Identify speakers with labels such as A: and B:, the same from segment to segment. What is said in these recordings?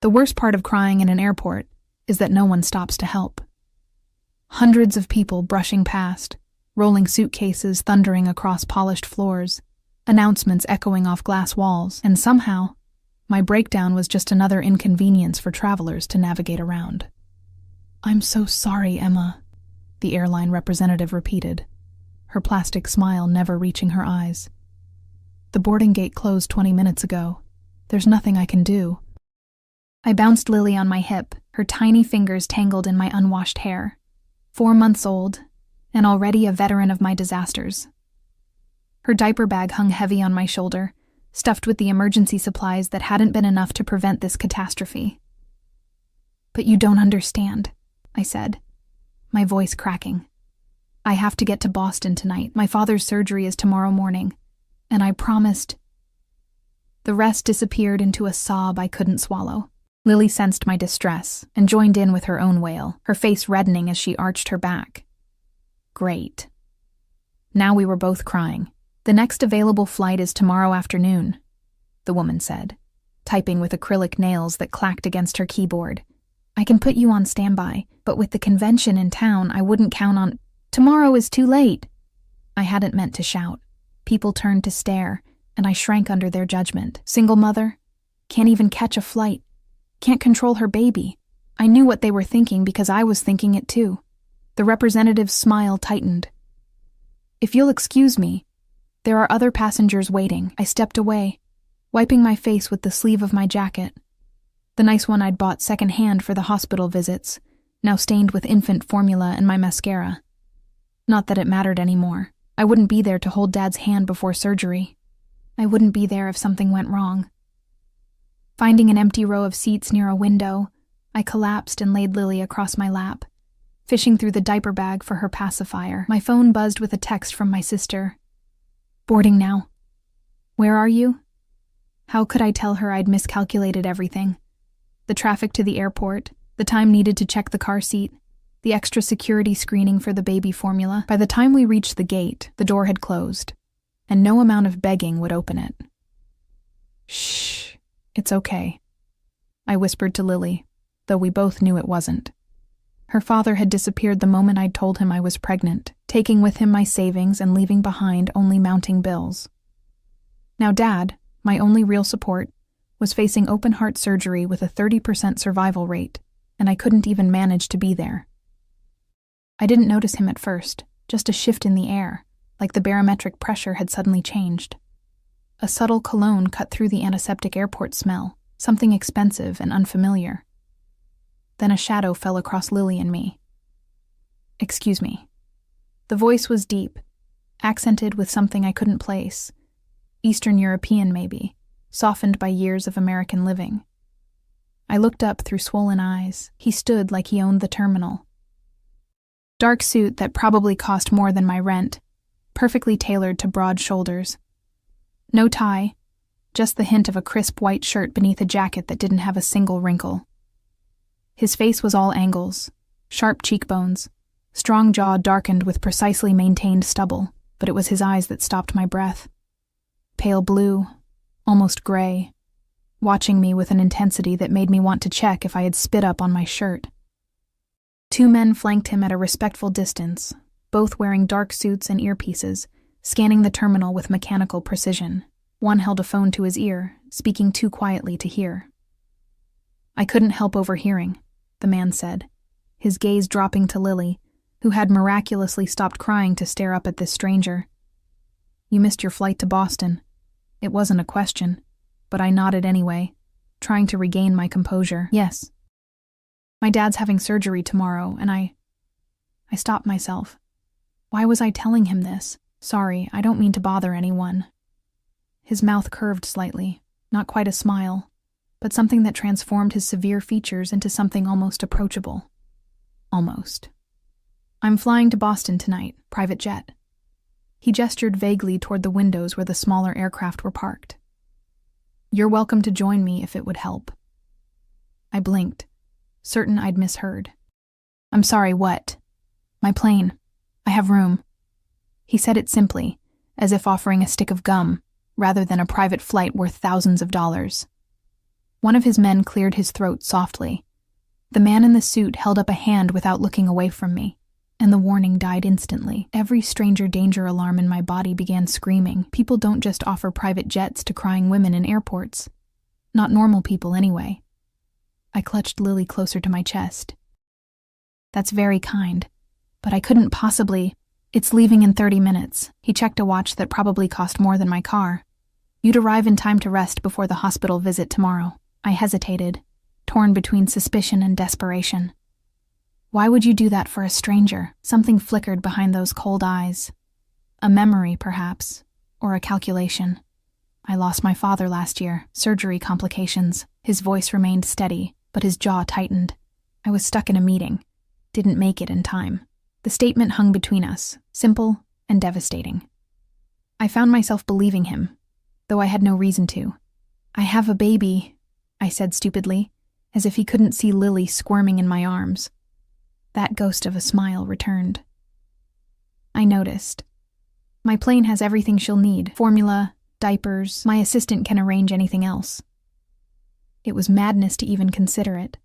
A: The worst part of crying in an airport is that no one stops to help. Hundreds of people brushing past, rolling suitcases thundering across polished floors, announcements echoing off glass walls, and somehow, my breakdown was just another inconvenience for travelers to navigate around. "I'm so sorry, Emma," the airline representative repeated, her plastic smile never reaching her eyes. "The boarding gate closed 20 minutes ago. There's nothing I can do." I bounced Lily on my hip, her tiny fingers tangled in my unwashed hair. 4 months old, and already a veteran of my disasters. Her diaper bag hung heavy on my shoulder, stuffed with the emergency supplies that hadn't been enough to prevent this catastrophe. "But you don't understand," I said, my voice cracking. "I have to get to Boston tonight. My father's surgery is tomorrow morning, and I promised—" The rest disappeared into a sob I couldn't swallow. Lily sensed my distress and joined in with her own wail, her face reddening as she arched her back. Great. Now we were both crying. "The next available flight is tomorrow afternoon," the woman said, typing with acrylic nails that clacked against her keyboard. "I can put you on standby, but with the convention in town, I wouldn't count on— Tomorrow is too late." I hadn't meant to shout. People turned to stare, and I shrank under their judgment. Single mother? Can't even catch a flight. Can't control her baby. I knew what they were thinking because I was thinking it too. The representative's smile tightened. "If you'll excuse me, there are other passengers waiting." I stepped away, wiping my face with the sleeve of my jacket. The nice one I'd bought secondhand for the hospital visits, now stained with infant formula and my mascara. Not that it mattered anymore. I wouldn't be there to hold Dad's hand before surgery. I wouldn't be there if something went wrong. Finding an empty row of seats near a window, I collapsed and laid Lily across my lap, fishing through the diaper bag for her pacifier. My phone buzzed with a text from my sister. "Boarding now." "Where are you?" How could I tell her I'd miscalculated everything? The traffic to the airport, the time needed to check the car seat, the extra security screening for the baby formula. By the time we reached the gate, the door had closed, and no amount of begging would open it. "Shh, it's okay," I whispered to Lily, though we both knew it wasn't. Her father had disappeared the moment I'd told him I was pregnant, taking with him my savings and leaving behind only mounting bills. Now Dad, my only real support, was facing open-heart surgery with a 30% survival rate, and I couldn't even manage to be there. I didn't notice him at first, just a shift in the air, like the barometric pressure had suddenly changed. A subtle cologne cut through the antiseptic airport smell, something expensive and unfamiliar. Then a shadow fell across Lily and me. "Excuse me." The voice was deep, accented with something I couldn't place. Eastern European, maybe, softened by years of American living. I looked up through swollen eyes. He stood like he owned the terminal. Dark suit that probably cost more than my rent, perfectly tailored to broad shoulders. No tie, just the hint of a crisp white shirt beneath a jacket that didn't have a single wrinkle. His face was all angles, sharp cheekbones, strong jaw darkened with precisely maintained stubble, but it was his eyes that stopped my breath. Pale blue, almost gray, watching me with an intensity that made me want to check if I had spit up on my shirt. 2 men flanked him at a respectful distance, both wearing dark suits and earpieces, scanning the terminal with mechanical precision. One held a phone to his ear, speaking too quietly to hear. "I couldn't help overhearing," the man said, his gaze dropping to Lily, who had miraculously stopped crying to stare up at this stranger. "You missed your flight to Boston." It wasn't a question, but I nodded anyway, trying to regain my composure. "Yes. My dad's having surgery tomorrow, and I stopped myself. Why was I telling him this? Sorry, I don't mean to bother anyone." His mouth curved slightly, not quite a smile, but something that transformed his severe features into something almost approachable. Almost. "I'm flying to Boston tonight, private jet." He gestured vaguely toward the windows where the smaller aircraft were parked. "You're welcome to join me if it would help." I blinked, certain I'd misheard. "I'm sorry, what?" "My plane. I have room." He said it simply, as if offering a stick of gum, rather than a private flight worth thousands of dollars. One of his men cleared his throat softly. The man in the suit held up a hand without looking away from me, and the warning died instantly. Every stranger danger alarm in my body began screaming. People don't just offer private jets to crying women in airports. Not normal people, anyway. I clutched Lily closer to my chest. That's very kind, but I couldn't possibly. It's leaving in 30 minutes. He checked a watch that probably cost more than my car. You'd arrive in time to rest before the hospital visit tomorrow. I hesitated, torn between suspicion and desperation. Why would you do that for a stranger? Something flickered behind those cold eyes. A memory, perhaps, or a calculation. I lost my father last year, surgery complications. His voice remained steady, but his jaw tightened. I was stuck in a meeting. Didn't make it in time. The statement hung between us, simple and devastating. I found myself believing him, though I had no reason to. I have a baby, I said stupidly, as if he couldn't see Lily squirming in my arms. That ghost of a smile returned. I noticed. My plane has everything she'll need. Formula, diapers, my assistant can arrange anything else. It was madness to even consider it.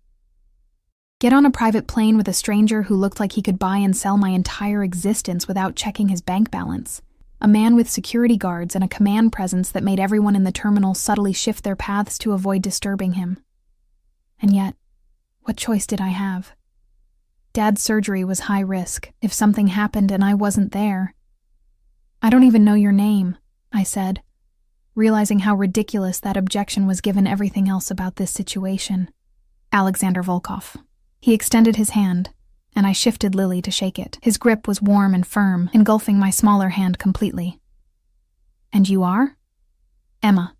A: Get on a private plane with a stranger who looked like he could buy and sell my entire existence without checking his bank balance. A man with security guards and a command presence that made everyone in the terminal subtly shift their paths to avoid disturbing him. And yet, what choice did I have? Dad's surgery was high risk. If something happened and I wasn't there. I don't even know your name, I said, realizing how ridiculous that objection was given everything else about this situation. Alexander Volkov. He extended his hand, and I shifted Lily to shake it. His grip was warm and firm, engulfing my smaller hand completely. And you are? Emma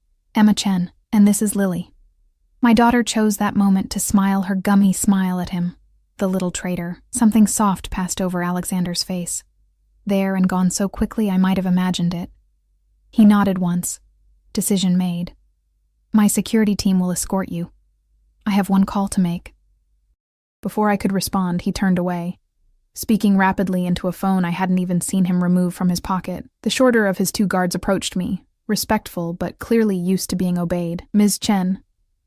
A: Chen, and this is Lily. My daughter chose that moment to smile her gummy smile at him. The little traitor. Something soft passed over Alexander's face. There and gone so quickly I might have imagined it. He nodded once. Decision made. My security team will escort you. I have one call to make. Before I could respond, he turned away, speaking rapidly into a phone I hadn't even seen him remove from his pocket. The shorter of his two guards approached me, respectful but clearly used to being obeyed. Ms. Chen,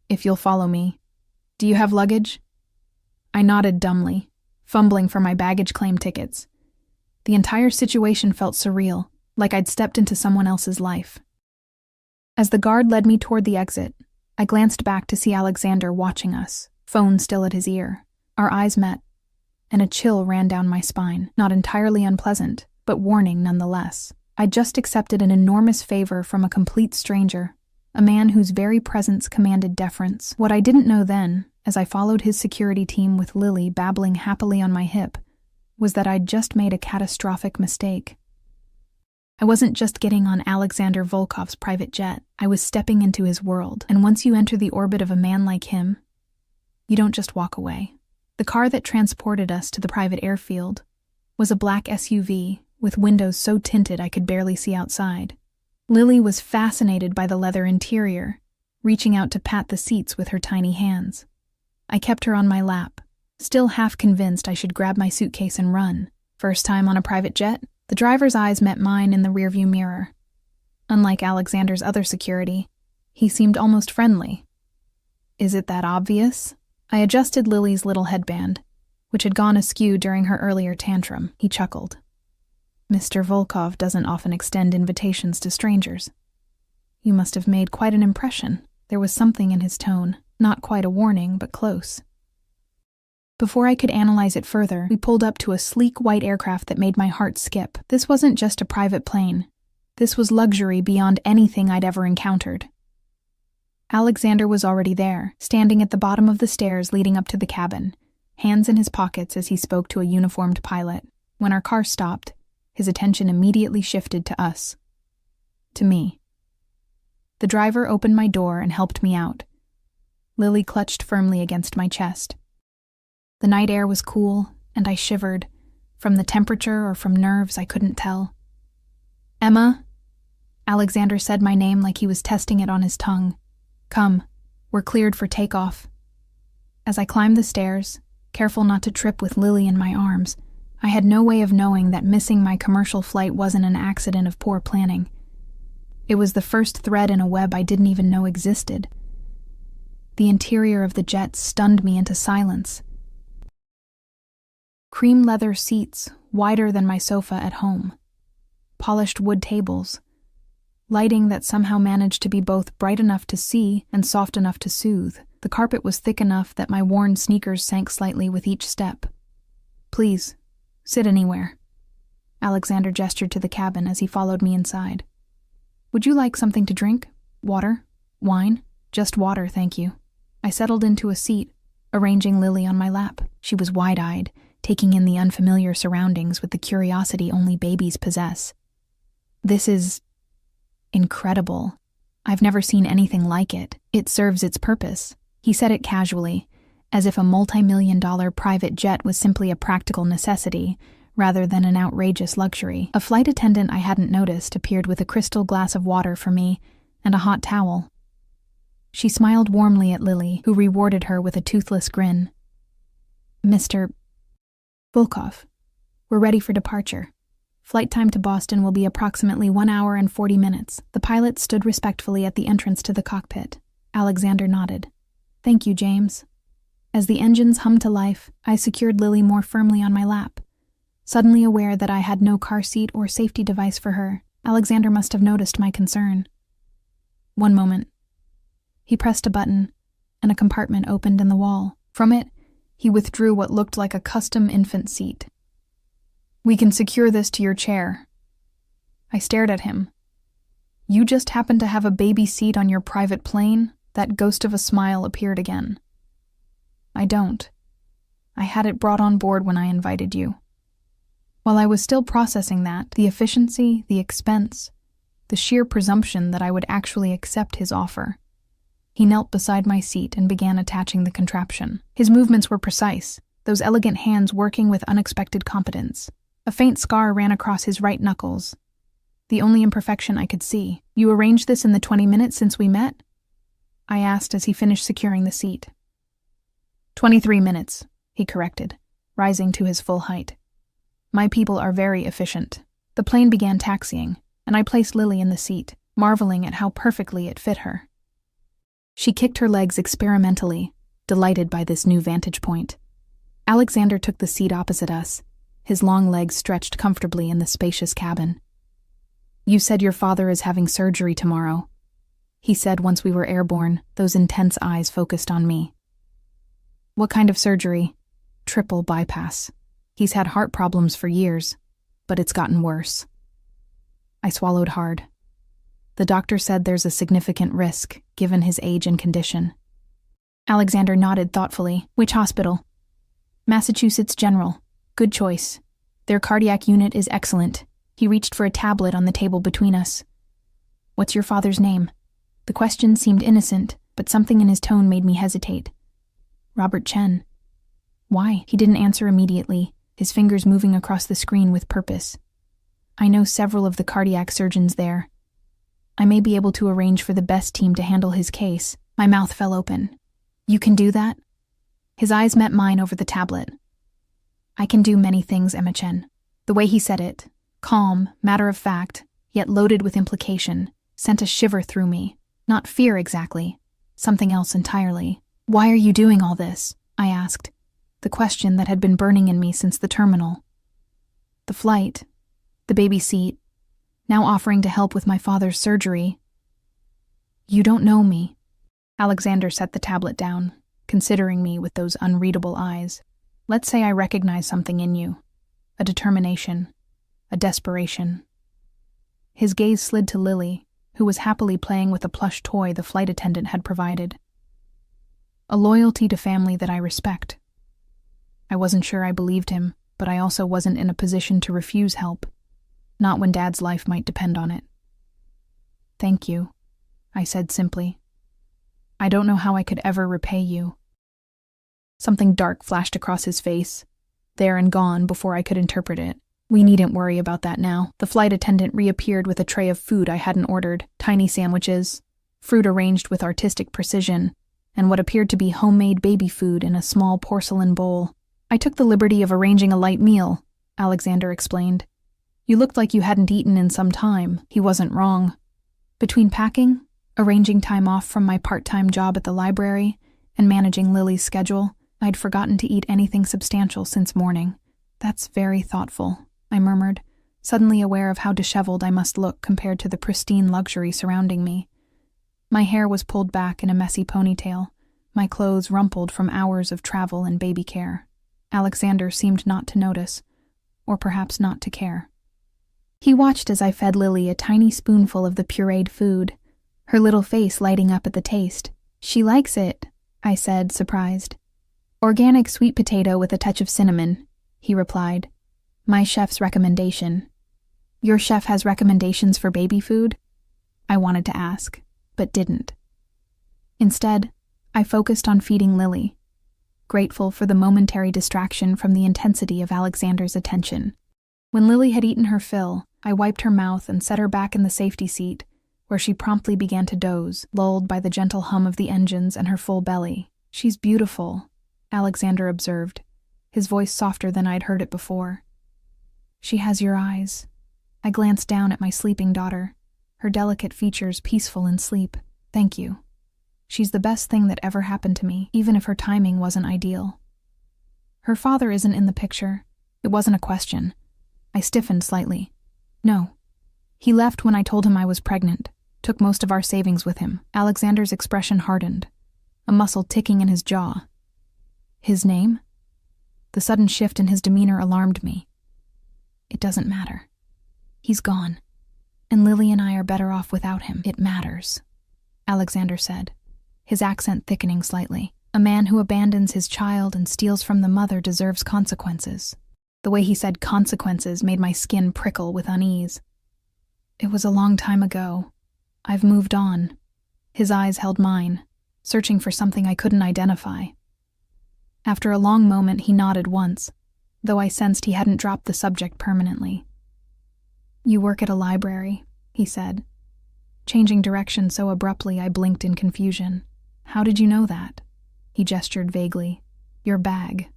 A: if you'll follow me. Do you have luggage? I nodded dumbly, fumbling for my baggage claim tickets. The entire situation felt surreal, like I'd stepped into someone else's life. As the guard led me toward the exit, I glanced back to see Alexander watching us, phone still at his ear. Our eyes met, and a chill ran down my spine, not entirely unpleasant, but warning nonetheless. I'd just accepted an enormous favor from a complete stranger, a man whose very presence commanded deference. What I didn't know then, as I followed his security team with Lily babbling happily on my hip, was that I'd just made a catastrophic mistake. I wasn't just getting on Alexander Volkov's private jet, I was stepping into his world, and once you enter the orbit of a man like him, you don't just walk away. The car that transported us to the private airfield was a black SUV with windows so tinted I could barely see outside. Lily was fascinated by the leather interior, reaching out to pat the seats with her tiny hands. I kept her on my lap, still half convinced I should grab my suitcase and run. First time on a private jet? The driver's eyes met mine in the rearview mirror. Unlike Alexander's other security, he seemed almost friendly. Is it that obvious? I adjusted Lily's little headband, which had gone askew during her earlier tantrum. He chuckled. Mr. Volkov doesn't often extend invitations to strangers. You must have made quite an impression. There was something in his tone, not quite a warning, but close. Before I could analyze it further, we pulled up to a sleek white aircraft that made my heart skip. This wasn't just a private plane. This was luxury beyond anything I'd ever encountered. Alexander was already there, standing at the bottom of the stairs leading up to the cabin, hands in his pockets as he spoke to a uniformed pilot. When our car stopped, his attention immediately shifted to us. To me. The driver opened my door and helped me out. Lily clutched firmly against my chest. The night air was cool, and I shivered, from the temperature or from nerves I couldn't tell. Emma? Alexander said my name like he was testing it on his tongue. Come, we're cleared for takeoff. As I climbed the stairs, careful not to trip with Lily in my arms, I had no way of knowing that missing my commercial flight wasn't an accident of poor planning. It was the first thread in a web I didn't even know existed. The interior of the jet stunned me into silence. Cream leather seats, wider than my sofa at home. Polished wood tables. Lighting that somehow managed to be both bright enough to see and soft enough to soothe. The carpet was thick enough that my worn sneakers sank slightly with each step. "Please, sit anywhere." Alexander gestured to the cabin as he followed me inside. "Would you like something to drink? Water? Wine?" "Just water, thank you." I settled into a seat, arranging Lily on my lap. She was wide-eyed, taking in the unfamiliar surroundings with the curiosity only babies possess. "This is incredible. I've never seen anything like it. It serves its purpose." He said it casually, as if a multi-million-dollar private jet was simply a practical necessity, rather than an outrageous luxury. A flight attendant I hadn't noticed appeared with a crystal glass of water for me and a hot towel. She smiled warmly at Lily, who rewarded her with a toothless grin. "Mr. Volkov, we're ready for departure. Flight time to Boston will be approximately 1 hour and 40 minutes. The pilot stood respectfully at the entrance to the cockpit. Alexander nodded. "Thank you, James." As the engines hummed to life, I secured Lily more firmly on my lap. Suddenly aware that I had no car seat or safety device for her, Alexander must have noticed my concern. "One moment." He pressed a button, and a compartment opened in the wall. From it, he withdrew what looked like a custom infant seat. "We can secure this to your chair." I stared at him. "You just happen to have a baby seat on your private plane?" That ghost of a smile appeared again. "I don't. I had it brought on board when I invited you." While I was still processing that, the efficiency, the expense, the sheer presumption that I would actually accept his offer, he knelt beside my seat and began attaching the contraption. His movements were precise, those elegant hands working with unexpected competence. A faint scar ran across his right knuckles, the only imperfection I could see. "You arranged this in the 20 minutes since we met?" I asked as he finished securing the seat. 23 minutes, he corrected, rising to his full height. "My people are very efficient." The plane began taxiing, and I placed Lily in the seat, marveling at how perfectly it fit her. She kicked her legs experimentally, delighted by this new vantage point. Alexander took the seat opposite us, his long legs stretched comfortably in the spacious cabin. "You said your father is having surgery tomorrow," he said once we were airborne, those intense eyes focused on me. "What kind of surgery?" "Triple bypass. He's had heart problems for years, but it's gotten worse." I swallowed hard. The doctor said there's a significant risk, given his age and condition. Alexander nodded thoughtfully. "Which hospital?" "Massachusetts General. Good choice. Their cardiac unit is excellent." He reached for a tablet on the table between us. "What's your father's name?" The question seemed innocent, but something in his tone made me hesitate. "Robert Chen." "Why?" He didn't answer immediately, his fingers moving across the screen with purpose. "I know several of the cardiac surgeons there. I may be able to arrange for the best team to handle his case." My mouth fell open. "You can do that?" His eyes met mine over the tablet. "I can do many things, Emma Chen." The way he said it, calm, matter-of-fact, yet loaded with implication, sent a shiver through me. Not fear exactly, something else entirely. "Why are you doing all this?" I asked, the question that had been burning in me since the terminal. The flight, the baby seat, now offering to help with my father's surgery. "You don't know me." Alexander set the tablet down, considering me with those unreadable eyes. "Let's say I recognize something in you. A determination, a desperation." His gaze slid to Lily, who was happily playing with a plush toy the flight attendant had provided. "A loyalty to family that I respect." I wasn't sure I believed him, but I also wasn't in a position to refuse help. Not when Dad's life might depend on it. "Thank you," I said simply. "I don't know how I could ever repay you." Something dark flashed across his face, there and gone before I could interpret it. "We needn't worry about that now." The flight attendant reappeared with a tray of food I hadn't ordered, tiny sandwiches, fruit arranged with artistic precision, and what appeared to be homemade baby food in a small porcelain bowl. "I took the liberty of arranging a light meal," Alexander explained. "You looked like you hadn't eaten in some time." He wasn't wrong. Between packing, arranging time off from my part-time job at the library, and managing Lily's schedule, I'd forgotten to eat anything substantial since morning. That's very thoughtful, I murmured, suddenly aware of how disheveled I must look compared to the pristine luxury surrounding me. My hair was pulled back in a messy ponytail, my clothes rumpled from hours of travel and baby care. Alexander seemed not to notice, or perhaps not to care. He watched as I fed Lily a tiny spoonful of the pureed food, her little face lighting up at the taste. "She likes it," I said, surprised. "Organic sweet potato with a touch of cinnamon," he replied. "My chef's recommendation." "Your chef has recommendations for baby food?" I wanted to ask, but didn't. Instead, I focused on feeding Lily, grateful for the momentary distraction from the intensity of Alexander's attention. When Lily had eaten her fill, I wiped her mouth and set her back in the safety seat, where she promptly began to doze, lulled by the gentle hum of the engines and her full belly. "She's beautiful," Alexander observed, his voice softer than I'd heard it before. "She has your eyes." I glanced down at my sleeping daughter, her delicate features peaceful in sleep. "Thank you. She's the best thing that ever happened to me, even if her timing wasn't ideal." "Her father isn't in the picture." It wasn't a question. I stiffened slightly. "No. He left when I told him I was pregnant, took most of our savings with him." Alexander's expression hardened, a muscle ticking in his jaw. "His name?" The sudden shift in his demeanor alarmed me. "It doesn't matter. He's gone, and Lily and I are better off without him." "It matters," Alexander said, his accent thickening slightly. "A man who abandons his child and steals from the mother deserves consequences." The way he said consequences made my skin prickle with unease. "It was a long time ago. I've moved on." His eyes held mine, searching for something I couldn't identify. After a long moment, he nodded once, though I sensed he hadn't dropped the subject permanently. "You work at a library," he said, changing direction so abruptly I blinked in confusion. "How did you know that?" He gestured vaguely. "Your bag.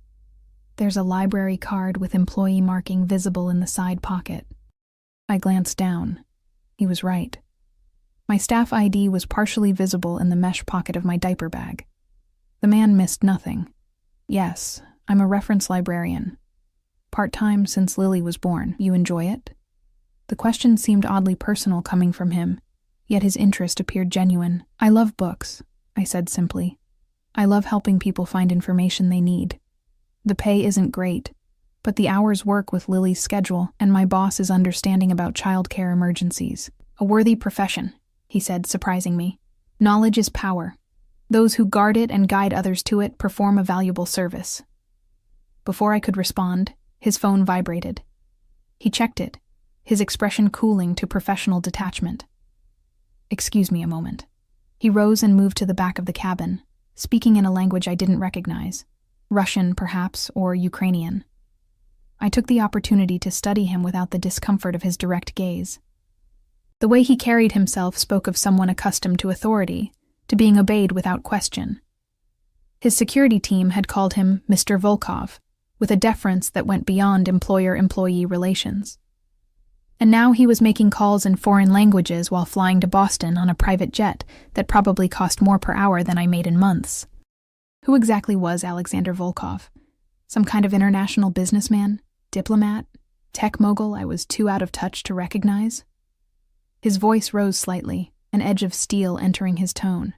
A: There's a library card with employee marking visible in the side pocket." I glanced down. He was right. My staff ID was partially visible in the mesh pocket of my diaper bag. The man missed nothing. "Yes, I'm a reference librarian. Part-time since Lily was born. You enjoy it?" The question seemed oddly personal coming from him, yet his interest appeared genuine. "I love books," I said simply. "I love helping people find information they need. The pay isn't great, but the hours work with Lily's schedule and my boss is understanding about childcare emergencies." "A worthy profession," he said, surprising me. "Knowledge is power. Those who guard it and guide others to it perform a valuable service." Before I could respond, his phone vibrated. He checked it, his expression cooling to professional detachment. "Excuse me a moment." He rose and moved to the back of the cabin, speaking in a language I didn't recognize. Russian, perhaps, or Ukrainian. I took the opportunity to study him without the discomfort of his direct gaze. The way he carried himself spoke of someone accustomed to authority, to being obeyed without question. His security team had called him Mr. Volkov, with a deference that went beyond employer-employee relations. And now he was making calls in foreign languages while flying to Boston on a private jet that probably cost more per hour than I made in months. Who exactly was Alexander Volkov? Some kind of international businessman? Diplomat? Tech mogul I was too out of touch to recognize? His voice rose slightly, an edge of steel entering his tone.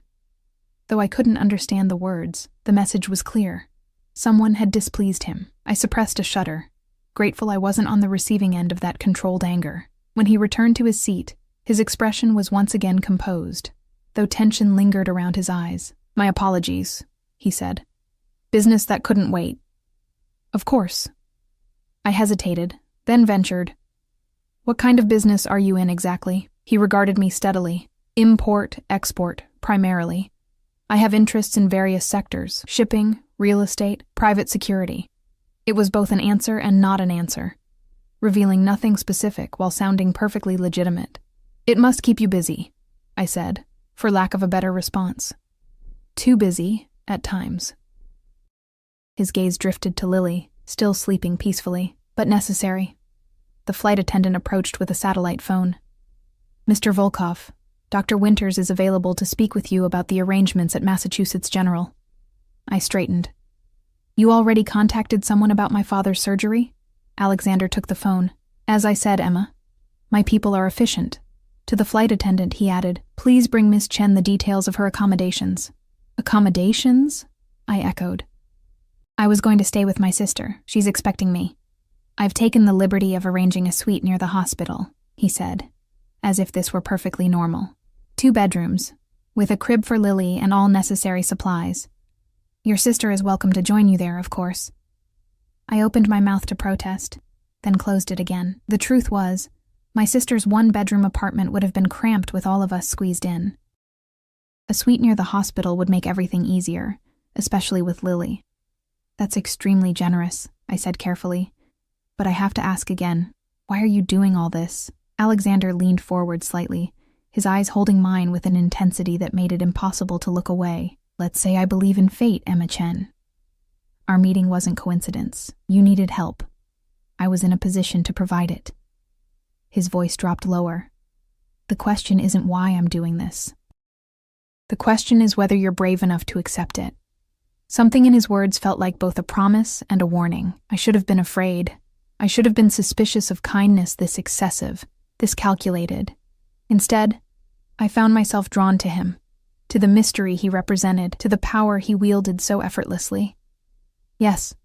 A: Though I couldn't understand the words, the message was clear. Someone had displeased him. I suppressed a shudder, grateful I wasn't on the receiving end of that controlled anger. When he returned to his seat, his expression was once again composed, though tension lingered around his eyes. "My apologies," he said. "Business that couldn't wait." "Of course." I hesitated, then ventured. "What kind of business are you in exactly?" He regarded me steadily. "Import, export, primarily. I have interests in various sectors: shipping, real estate, private security." It was both an answer and not an answer, revealing nothing specific while sounding perfectly legitimate. "It must keep you busy," I said, for lack of a better response. "Too busy, at times." His gaze drifted to Lily, still sleeping peacefully, but necessary. The flight attendant approached with a satellite phone. "Mr. Volkov, Dr. Winters is available to speak with you about the arrangements at Massachusetts General." I straightened. You already contacted someone about my father's surgery? Alexander took the phone. As I said, Emma, my people are efficient. To the flight attendant, he added, please bring Miss Chen the details of her accommodations. Accommodations? I echoed. I was going to stay with my sister. She's expecting me. I've taken the liberty of arranging a suite near the hospital, he said, as if this were perfectly normal. 2 bedrooms, with a crib for Lily and all necessary supplies. Your sister is welcome to join you there, of course. I opened my mouth to protest, then closed it again. The truth was, my sister's 1-bedroom apartment would have been cramped with all of us squeezed in. A suite near the hospital would make everything easier, especially with Lily. That's extremely generous, I said carefully. But I have to ask again, why are you doing all this? Alexander leaned forward slightly, his eyes holding mine with an intensity that made it impossible to look away. Let's say I believe in fate, Emma Chen. Our meeting wasn't coincidence. You needed help. I was in a position to provide it. His voice dropped lower. The question isn't why I'm doing this. The question is whether you're brave enough to accept it. Something in his words felt like both a promise and a warning. I should have been afraid. I should have been suspicious of kindness this excessive, this calculated. Instead, I found myself drawn to him, to the mystery he represented, to the power he wielded so effortlessly. Yes,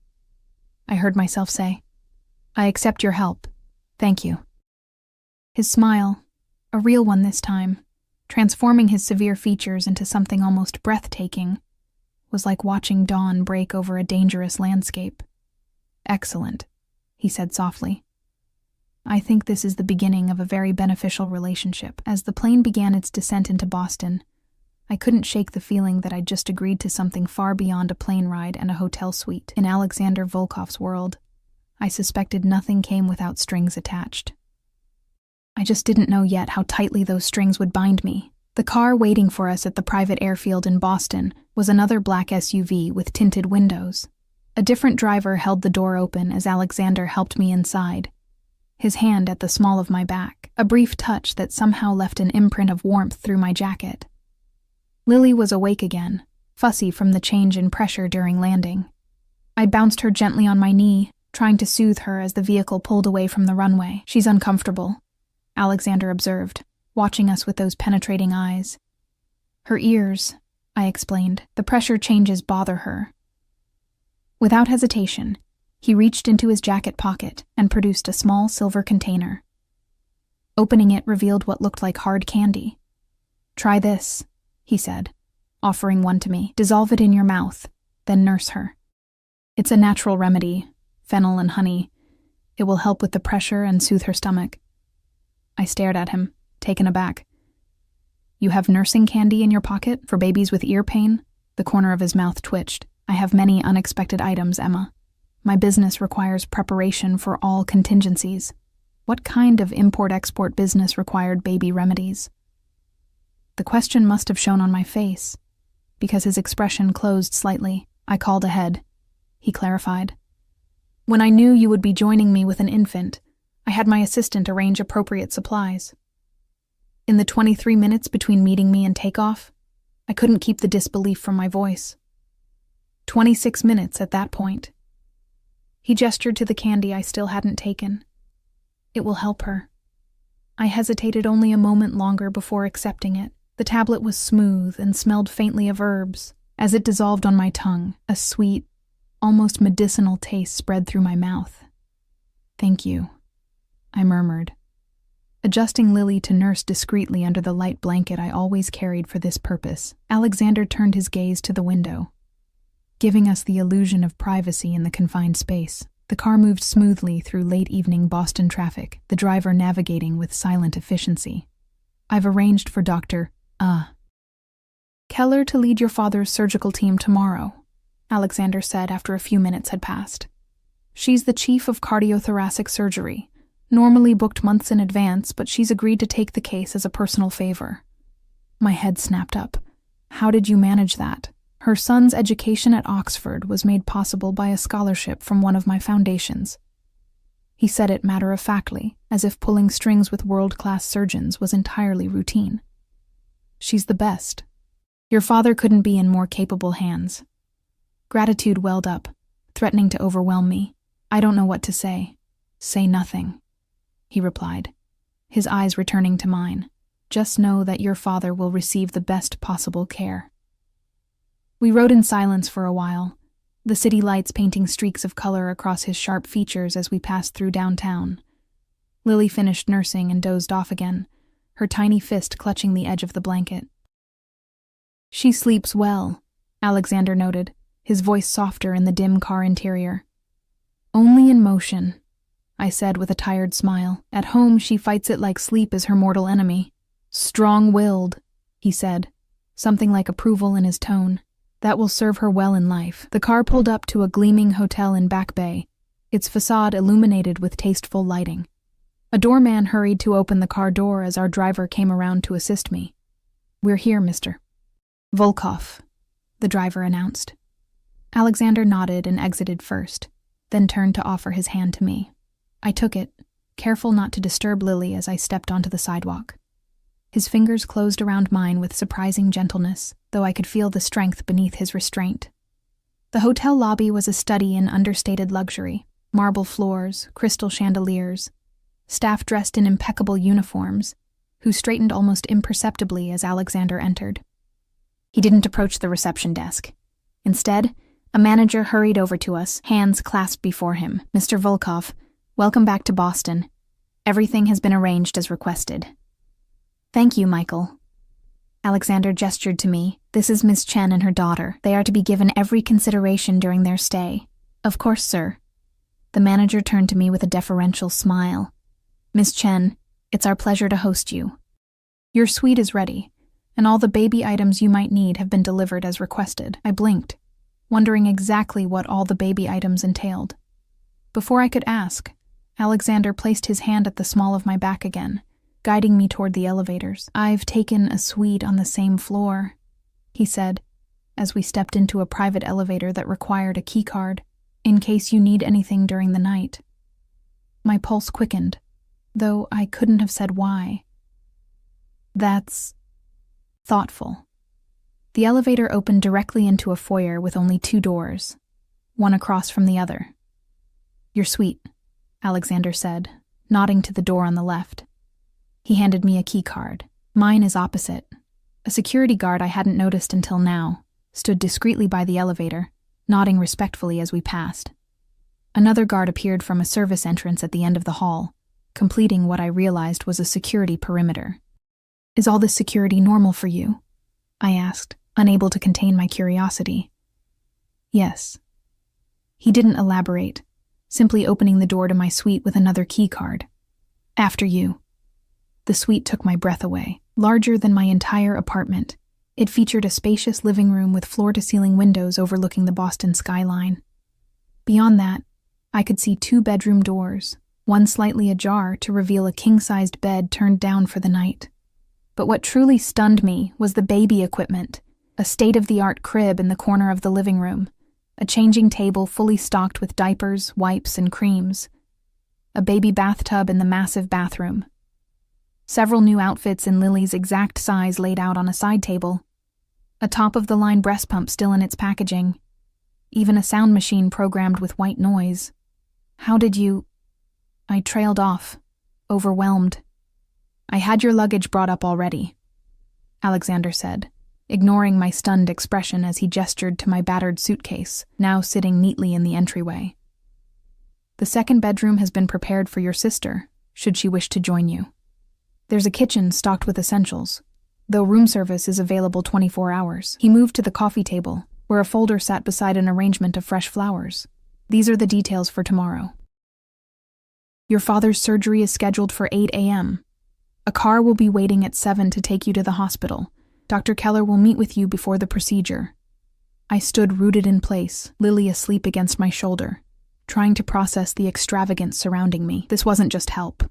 A: I heard myself say. I accept your help. Thank you. His smile, a real one this time, transforming his severe features into something almost breathtaking, was like watching dawn break over a dangerous landscape. Excellent, he said softly. I think this is the beginning of a very beneficial relationship. As the plane began its descent into Boston, I couldn't shake the feeling that I'd just agreed to something far beyond a plane ride and a hotel suite. In Alexander Volkov's world, I suspected nothing came without strings attached. I just didn't know yet how tightly those strings would bind me. The car waiting for us at the private airfield in Boston was another black SUV with tinted windows. A different driver held the door open as Alexander helped me inside, his hand at the small of my back, a brief touch that somehow left an imprint of warmth through my jacket. Lily was awake again, fussy from the change in pressure during landing. I bounced her gently on my knee, trying to soothe her as the vehicle pulled away from the runway. She's uncomfortable, Alexander observed, watching us with those penetrating eyes. Her ears, I explained. The pressure changes bother her. Without hesitation, he reached into his jacket pocket and produced a small silver container. Opening it revealed what looked like hard candy. Try this, he said, offering one to me. Dissolve it in your mouth, then nurse her. It's a natural remedy, fennel and honey. It will help with the pressure and soothe her stomach. I stared at him, taken aback. You have nursing candy in your pocket for babies with ear pain? The corner of his mouth twitched. I have many unexpected items, Emma. My business requires preparation for all contingencies. What kind of import-export business required baby remedies? The question must have shown on my face, because his expression closed slightly. I called ahead. He clarified. When I knew you would be joining me with an infant, I had my assistant arrange appropriate supplies. In the 23 minutes between meeting me and takeoff, I couldn't keep the disbelief from my voice. 26 minutes at that point. He gestured to the candy I still hadn't taken. It will help her. I hesitated only a moment longer before accepting it. The tablet was smooth and smelled faintly of herbs. As it dissolved on my tongue, a sweet, almost medicinal taste spread through my mouth. Thank you, I murmured, adjusting Lily to nurse discreetly under the light blanket I always carried for this purpose. Alexander turned his gaze to the window, giving us the illusion of privacy in the confined space. The car moved smoothly through late-evening Boston traffic, the driver navigating with silent efficiency. I've arranged for Dr. Keller to lead your father's surgical team tomorrow, Alexander said after a few minutes had passed. She's the chief of cardiothoracic surgery, normally booked months in advance, but she's agreed to take the case as a personal favor. My head snapped up. How did you manage that? Her son's education at Oxford was made possible by a scholarship from one of my foundations. He said it matter-of-factly, as if pulling strings with world-class surgeons was entirely routine. She's the best. Your father couldn't be in more capable hands. Gratitude welled up, threatening to overwhelm me. "I don't know what to say." "Say nothing," he replied, his eyes returning to mine. "Just know that your father will receive the best possible care." We rode in silence for a while, the city lights painting streaks of color across his sharp features as we passed through downtown. Lily finished nursing and dozed off again, her tiny fist clutching the edge of the blanket. "She sleeps well," Alexander noted, his voice softer in the dim car interior. "Only in motion," I said with a tired smile. "At home, she fights it like sleep is her mortal enemy." "Strong-willed," he said, something like approval in his tone. "That will serve her well in life." The car pulled up to a gleaming hotel in Back Bay, its facade illuminated with tasteful lighting. A doorman hurried to open the car door as our driver came around to assist me. "We're here, Mr. Volkov," the driver announced. Alexander nodded and exited first, then turned to offer his hand to me. I took it, careful not to disturb Lily as I stepped onto the sidewalk. His fingers closed around mine with surprising gentleness, though I could feel the strength beneath his restraint. The hotel lobby was a study in understated luxury: marble floors, crystal chandeliers, staff dressed in impeccable uniforms, who straightened almost imperceptibly as Alexander entered. He didn't approach the reception desk. Instead, a manager hurried over to us, hands clasped before him. "Mr. Volkov, welcome back to Boston. Everything has been arranged as requested." "Thank you, Michael." Alexander gestured to me. "This is Miss Chen and her daughter. They are to be given every consideration during their stay." "Of course, sir." The manager turned to me with a deferential smile. "Miss Chen, it's our pleasure to host you. Your suite is ready, and all the baby items you might need have been delivered as requested." I blinked, wondering exactly what all the baby items entailed. Before I could ask, Alexander placed his hand at the small of my back again, guiding me toward the elevators. "I've taken a suite on the same floor," he said, as we stepped into a private elevator that required a keycard, "in case you need anything during the night." My pulse quickened, though I couldn't have said why. "That's thoughtful." The elevator opened directly into a foyer with only 2 doors, one across from the other. "Your suite," Alexander said, nodding to the door on the left. He handed me a key card. "Mine is opposite." A security guard I hadn't noticed until now stood discreetly by the elevator, nodding respectfully as we passed. Another guard appeared from a service entrance at the end of the hall, completing what I realized was a security perimeter. "Is all this security normal for you?" I asked, unable to contain my curiosity. "Yes." He didn't elaborate, simply opening the door to my suite with another key card. "After you." The suite took my breath away. Larger than my entire apartment, it featured a spacious living room with floor-to-ceiling windows overlooking the Boston skyline. Beyond that, I could see 2 bedroom doors, one slightly ajar to reveal a king-sized bed turned down for the night. But what truly stunned me was the baby equipment, a state-of-the-art crib in the corner of the living room, a changing table fully stocked with diapers, wipes, and creams, a baby bathtub in the massive bathroom, several new outfits in Lily's exact size laid out on a side table, a top-of-the-line breast pump still in its packaging, even a sound machine programmed with white noise. "How did you—" I trailed off, overwhelmed. "I had your luggage brought up already," Alexander said, ignoring my stunned expression as he gestured to my battered suitcase, now sitting neatly in the entryway. "The second bedroom has been prepared for your sister, should she wish to join you. There's a kitchen stocked with essentials, though room service is available 24 hours. He moved to the coffee table, where a folder sat beside an arrangement of fresh flowers. "These are the details for tomorrow. Your father's surgery is scheduled for 8 a.m. A car will be waiting at 7 to take you to the hospital. Dr. Keller will meet with you before the procedure." I stood rooted in place, Lily asleep against my shoulder, trying to process the extravagance surrounding me. This wasn't just help.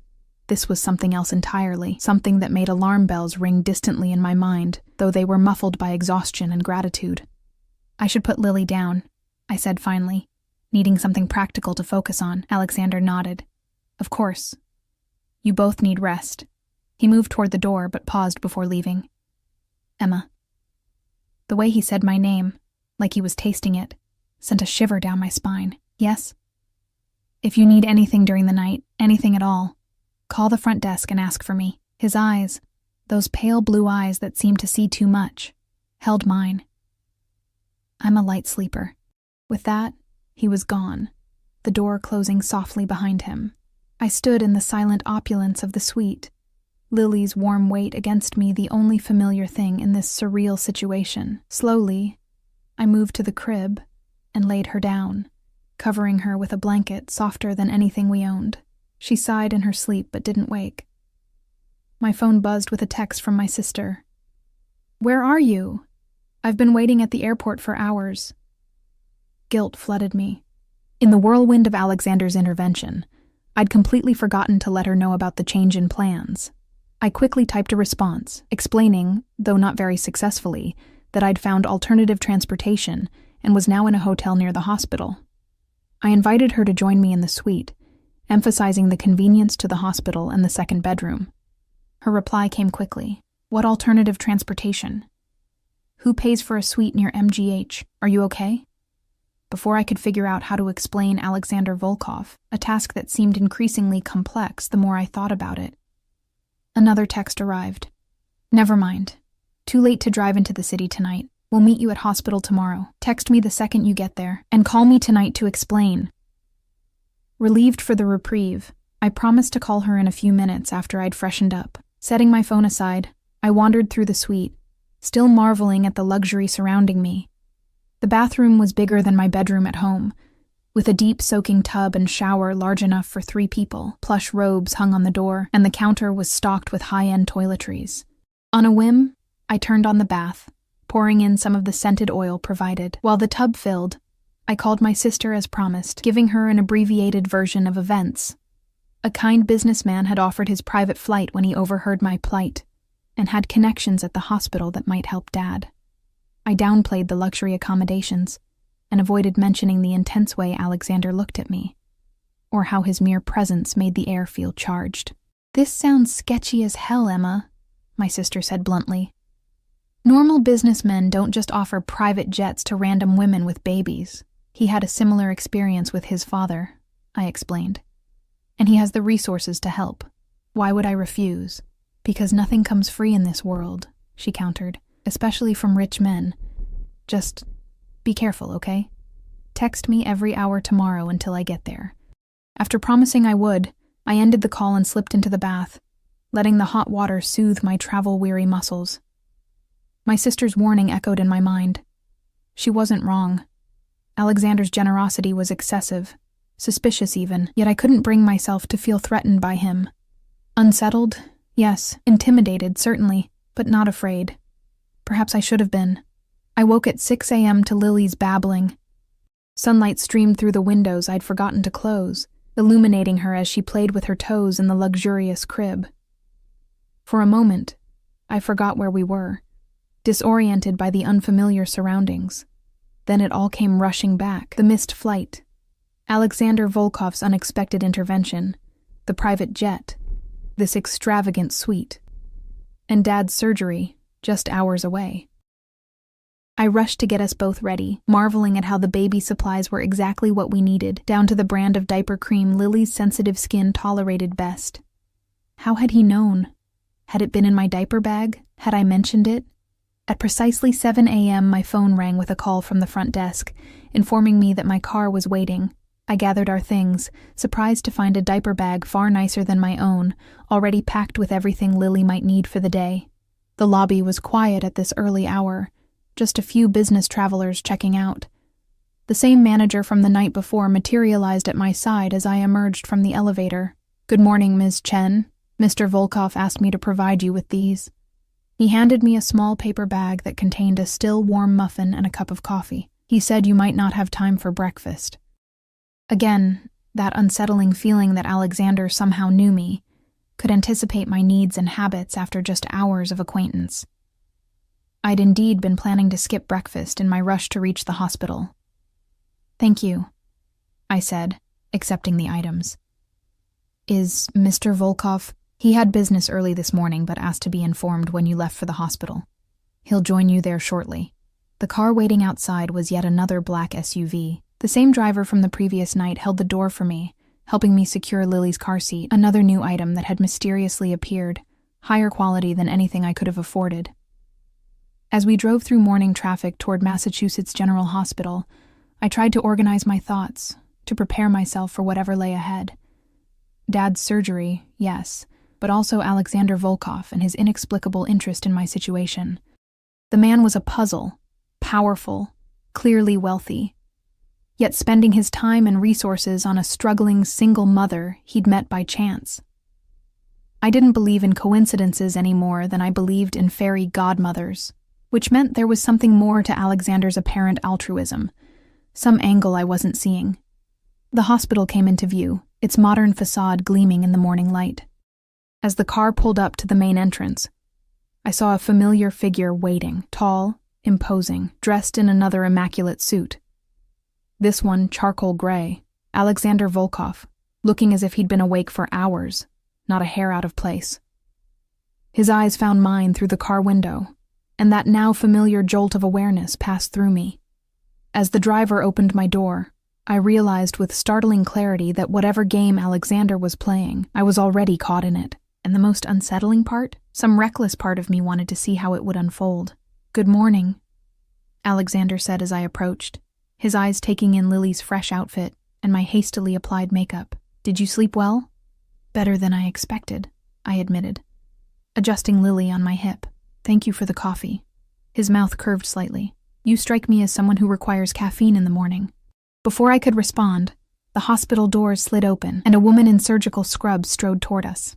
A: This was something else entirely, something that made alarm bells ring distantly in my mind, though they were muffled by exhaustion and gratitude. "I should put Lily down," I said finally, needing something practical to focus on. Alexander nodded. "Of course. You both need rest." He moved toward the door but paused before leaving. "Emma." The way he said my name, like he was tasting it, sent a shiver down my spine. Yes? If you need anything during the night, anything at all, call the front desk and ask for me. His eyes, those pale blue eyes that seemed to see too much, held mine. I'm a light sleeper. With that, he was gone, the door closing softly behind him. I stood in the silent opulence of the suite, Lily's warm weight against me the only familiar thing in this surreal situation. Slowly, I moved to the crib and laid her down, covering her with a blanket softer than anything we owned. She sighed in her sleep but didn't wake. My phone buzzed with a text from my sister. "Where are you? I've been waiting at the airport for hours." Guilt flooded me. In the whirlwind of Alexander's intervention, I'd completely forgotten to let her know about the change in plans. I quickly typed a response, explaining, though not very successfully, that I'd found alternative transportation and was now in a hotel near the hospital. I invited her to join me in the suite, emphasizing the convenience to the hospital and the second bedroom. Her reply came quickly. "What alternative transportation? Who pays for a suite near MGH? Are you okay?" Before I could figure out how to explain Alexander Volkov, a task that seemed increasingly complex the more I thought about it, another text arrived. "Never mind. Too late to drive into the city tonight. We'll meet you at hospital tomorrow. Text me the second you get there, and call me tonight to explain." Relieved for the reprieve, I promised to call her in a few minutes after I'd freshened up. Setting my phone aside, I wandered through the suite, still marveling at the luxury surrounding me. The bathroom was bigger than my bedroom at home, with a deep soaking tub and shower large enough for 3 people. Plush robes hung on the door, and the counter was stocked with high-end toiletries. On a whim, I turned on the bath, pouring in some of the scented oil provided. While the tub filled, I called my sister as promised, giving her an abbreviated version of events. A kind businessman had offered his private flight when he overheard my plight, and had connections at the hospital that might help Dad. I downplayed the luxury accommodations, and avoided mentioning the intense way Alexander looked at me, or how his mere presence made the air feel charged. "This sounds sketchy as hell, Emma," my sister said bluntly. "Normal businessmen don't just offer private jets to random women with babies. He had a similar experience with his father," I explained. "And he has the resources to help. Why would I refuse? Because nothing comes free in this world," she countered, "especially from rich men. Just be careful, okay? Text me every hour tomorrow until I get there." After promising I would, I ended the call and slipped into the bath, letting the hot water soothe my travel-weary muscles. My sister's warning echoed in my mind. She wasn't wrong. Alexander's generosity was excessive, suspicious even, yet I couldn't bring myself to feel threatened by him. Unsettled? Yes. Intimidated, certainly, but not afraid. Perhaps I should have been. I woke at 6 a.m. to Lily's babbling. Sunlight streamed through the windows I'd forgotten to close, illuminating her as she played with her toes in the luxurious crib. For a moment, I forgot where we were, disoriented by the unfamiliar surroundings. Then it all came rushing back. The missed flight, Alexander Volkov's unexpected intervention, the private jet, this extravagant suite, and Dad's surgery just hours away. I rushed to get us both ready, marveling at how the baby supplies were exactly what we needed, down to the brand of diaper cream Lily's sensitive skin tolerated best. How had he known? Had it been in my diaper bag? Had I mentioned it? At precisely 7 a.m., my phone rang with a call from the front desk, informing me that my car was waiting. I gathered our things, surprised to find a diaper bag far nicer than my own, already packed with everything Lily might need for the day. The lobby was quiet at this early hour, just a few business travelers checking out. The same manager from the night before materialized at my side as I emerged from the elevator. "Good morning, Ms. Chen. Mr. Volkov asked me to provide you with these." He handed me a small paper bag that contained a still warm muffin and a cup of coffee. He said you might not have time for breakfast. Again, that unsettling feeling that Alexander somehow knew me, could anticipate my needs and habits after just hours of acquaintance. I'd indeed been planning to skip breakfast in my rush to reach the hospital. "Thank you," I said, accepting the items. "Is Mr. Volkov—" "He had business early this morning but asked to be informed when you left for the hospital. He'll join you there shortly." The car waiting outside was yet another black SUV. The same driver from the previous night held the door for me, helping me secure Lily's car seat, another new item that had mysteriously appeared, higher quality than anything I could have afforded. As we drove through morning traffic toward Massachusetts General Hospital, I tried to organize my thoughts, to prepare myself for whatever lay ahead. Dad's surgery, yes, but also Alexander Volkov and his inexplicable interest in my situation. The man was a puzzle, powerful, clearly wealthy, yet spending his time and resources on a struggling single mother he'd met by chance. I didn't believe in coincidences any more than I believed in fairy godmothers, which meant there was something more to Alexander's apparent altruism, some angle I wasn't seeing. The hospital came into view, its modern facade gleaming in the morning light. As the car pulled up to the main entrance, I saw a familiar figure waiting, tall, imposing, dressed in another immaculate suit. This one charcoal gray, Alexander Volkov, looking as if he'd been awake for hours, not a hair out of place. His eyes found mine through the car window, and that now familiar jolt of awareness passed through me. As the driver opened my door, I realized with startling clarity that whatever game Alexander was playing, I was already caught in it. And the most unsettling part? Some reckless part of me wanted to see how it would unfold. "Good morning," Alexander said as I approached, his eyes taking in Lily's fresh outfit and my hastily applied makeup. "Did you sleep well?" "Better than I expected," I admitted, adjusting Lily on my hip. "Thank you for the coffee." His mouth curved slightly. "You strike me as someone who requires caffeine in the morning." Before I could respond, the hospital doors slid open and a woman in surgical scrubs strode toward us.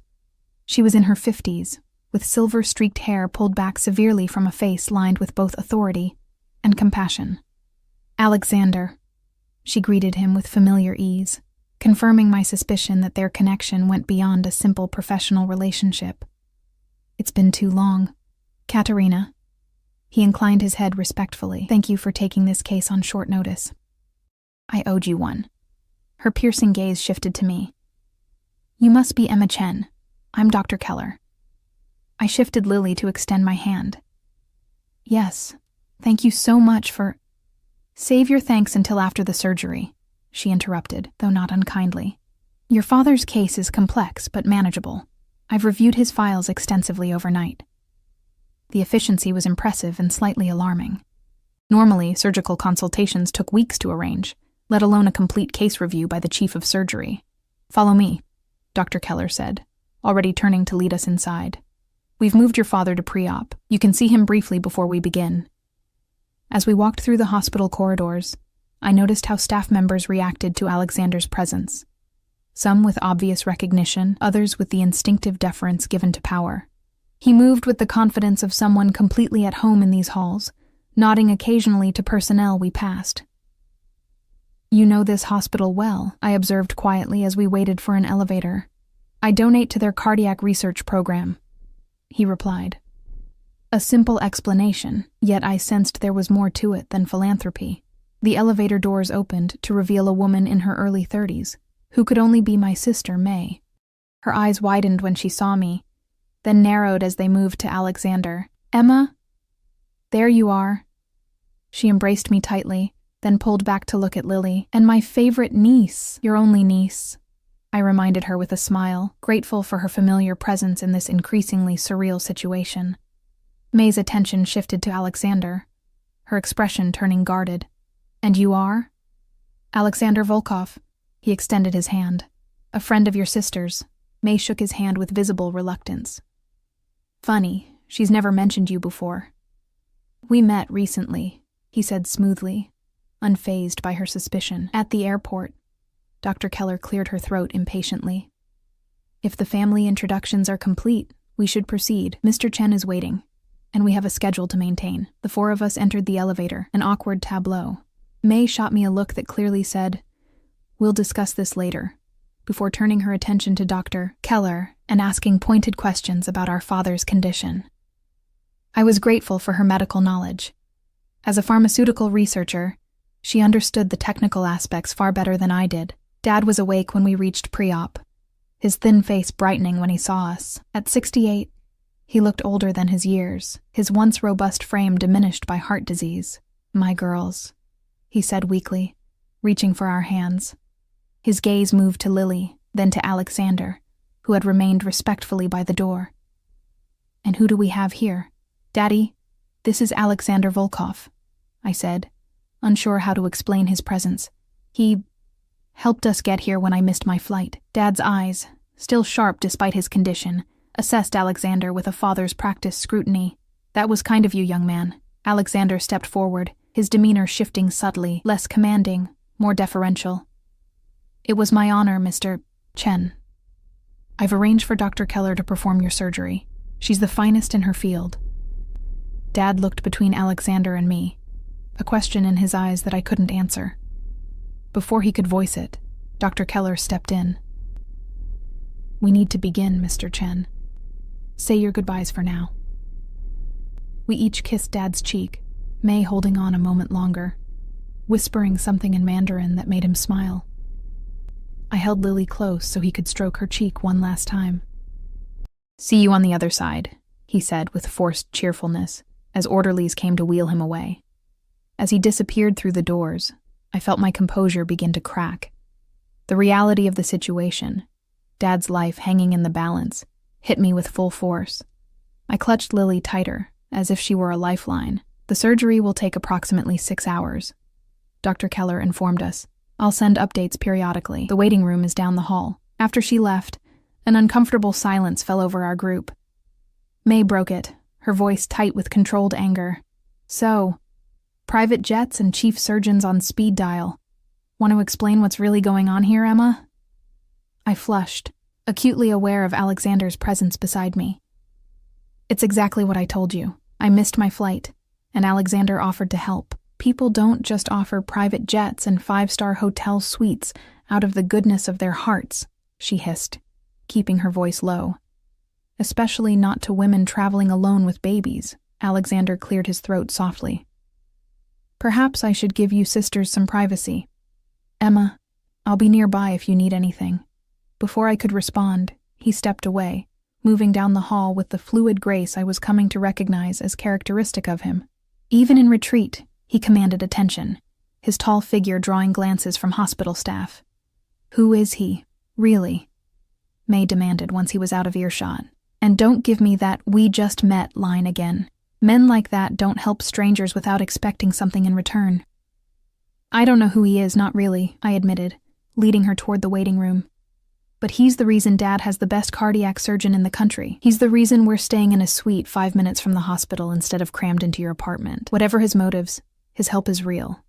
A: She was in her 50s, with silver-streaked hair pulled back severely from a face lined with both authority and compassion. "Alexander," she greeted him with familiar ease, confirming my suspicion that their connection went beyond a simple professional relationship. "It's been too long. Katerina." He inclined his head respectfully. "Thank you for taking this case on short notice." "I owed you one." Her piercing gaze shifted to me. "You must be Emma Chen. I'm Dr. Keller." I shifted Lily to extend my hand. "Yes, thank you so much for—" "Save your thanks until after the surgery," she interrupted, though not unkindly. "Your father's case is complex but manageable. I've reviewed his files extensively overnight." The efficiency was impressive and slightly alarming. Normally, surgical consultations took weeks to arrange, let alone a complete case review by the chief of surgery. "Follow me," Dr. Keller said, already turning to lead us inside. "We've moved your father to pre-op. You can see him briefly before we begin." As we walked through the hospital corridors, I noticed how staff members reacted to Alexander's presence. Some with obvious recognition, others with the instinctive deference given to power. He moved with the confidence of someone completely at home in these halls, nodding occasionally to personnel we passed. "You know this hospital well," I observed quietly as we waited for an elevator. "I donate to their cardiac research program," he replied. A simple explanation, yet I sensed there was more to it than philanthropy. The elevator doors opened to reveal a woman in her early 30s, who could only be my sister, May. Her eyes widened when she saw me, then narrowed as they moved to Alexander. "Emma? There you are." She embraced me tightly, then pulled back to look at Lily. "And my favorite niece, your only niece," I reminded her with a smile, grateful for her familiar presence in this increasingly surreal situation. May's attention shifted to Alexander, her expression turning guarded. "And you are?" "Alexander Volkov." He extended his hand. "A friend of your sister's." May shook his hand with visible reluctance. "Funny, she's never mentioned you before." "We met recently," he said smoothly, unfazed by her suspicion. "At the airport." Dr. Keller cleared her throat impatiently. "If the family introductions are complete, we should proceed. Mr. Chen is waiting, and we have a schedule to maintain." The four of us entered the elevator, an awkward tableau. May shot me a look that clearly said, "We'll discuss this later," before turning her attention to Dr. Keller and asking pointed questions about our father's condition. I was grateful for her medical knowledge. As a pharmaceutical researcher, she understood the technical aspects far better than I did. Dad was awake when we reached pre-op, his thin face brightening when he saw us. At 68, he looked older than his years, his once robust frame diminished by heart disease. My girls, he said weakly, reaching for our hands. His gaze moved to Lily, then to Alexander, who had remained respectfully by the door. And who do we have here? Daddy, this is Alexander Volkov, I said, unsure how to explain his presence. He helped us get here when I missed my flight. Dad's eyes, still sharp despite his condition, assessed Alexander with a father's practiced scrutiny. That was kind of you, young man. Alexander stepped forward, his demeanor shifting subtly, less commanding, more deferential. It was my honor, Mr. Chen. I've arranged for Dr. Keller to perform your surgery. She's the finest in her field. Dad looked between Alexander and me, a question in his eyes that I couldn't answer. Before he could voice it, Dr. Keller stepped in. We need to begin, Mr. Chen. Say your goodbyes for now. We each kissed Dad's cheek, May holding on a moment longer, whispering something in Mandarin that made him smile. I held Lily close so he could stroke her cheek one last time. See you on the other side, he said with forced cheerfulness, as orderlies came to wheel him away. As he disappeared through the doors, I felt my composure begin to crack. The reality of the situation, Dad's life hanging in the balance, hit me with full force. I clutched Lily tighter, as if she were a lifeline. The surgery will take approximately 6 hours, Dr. Keller informed us. I'll send updates periodically. The waiting room is down the hall. After she left, an uncomfortable silence fell over our group. May broke it, her voice tight with controlled anger. So, private jets and chief surgeons on speed dial. Want to explain what's really going on here, Emma? I flushed, acutely aware of Alexander's presence beside me. It's exactly what I told you. I missed my flight, and Alexander offered to help. People don't just offer private jets and 5-star hotel suites out of the goodness of their hearts, she hissed, keeping her voice low. Especially not to women traveling alone with babies. Alexander cleared his throat softly. Perhaps I should give you sisters some privacy. Emma, I'll be nearby if you need anything. Before I could respond, he stepped away, moving down the hall with the fluid grace I was coming to recognize as characteristic of him. Even in retreat, he commanded attention, his tall figure drawing glances from hospital staff. Who is he, really? May demanded once he was out of earshot. And don't give me that "we just met" line again. Men like that don't help strangers without expecting something in return. I don't know who he is, not really, I admitted, leading her toward the waiting room. But he's the reason Dad has the best cardiac surgeon in the country. He's the reason we're staying in a suite 5 minutes from the hospital instead of crammed into your apartment. Whatever his motives, his help is real.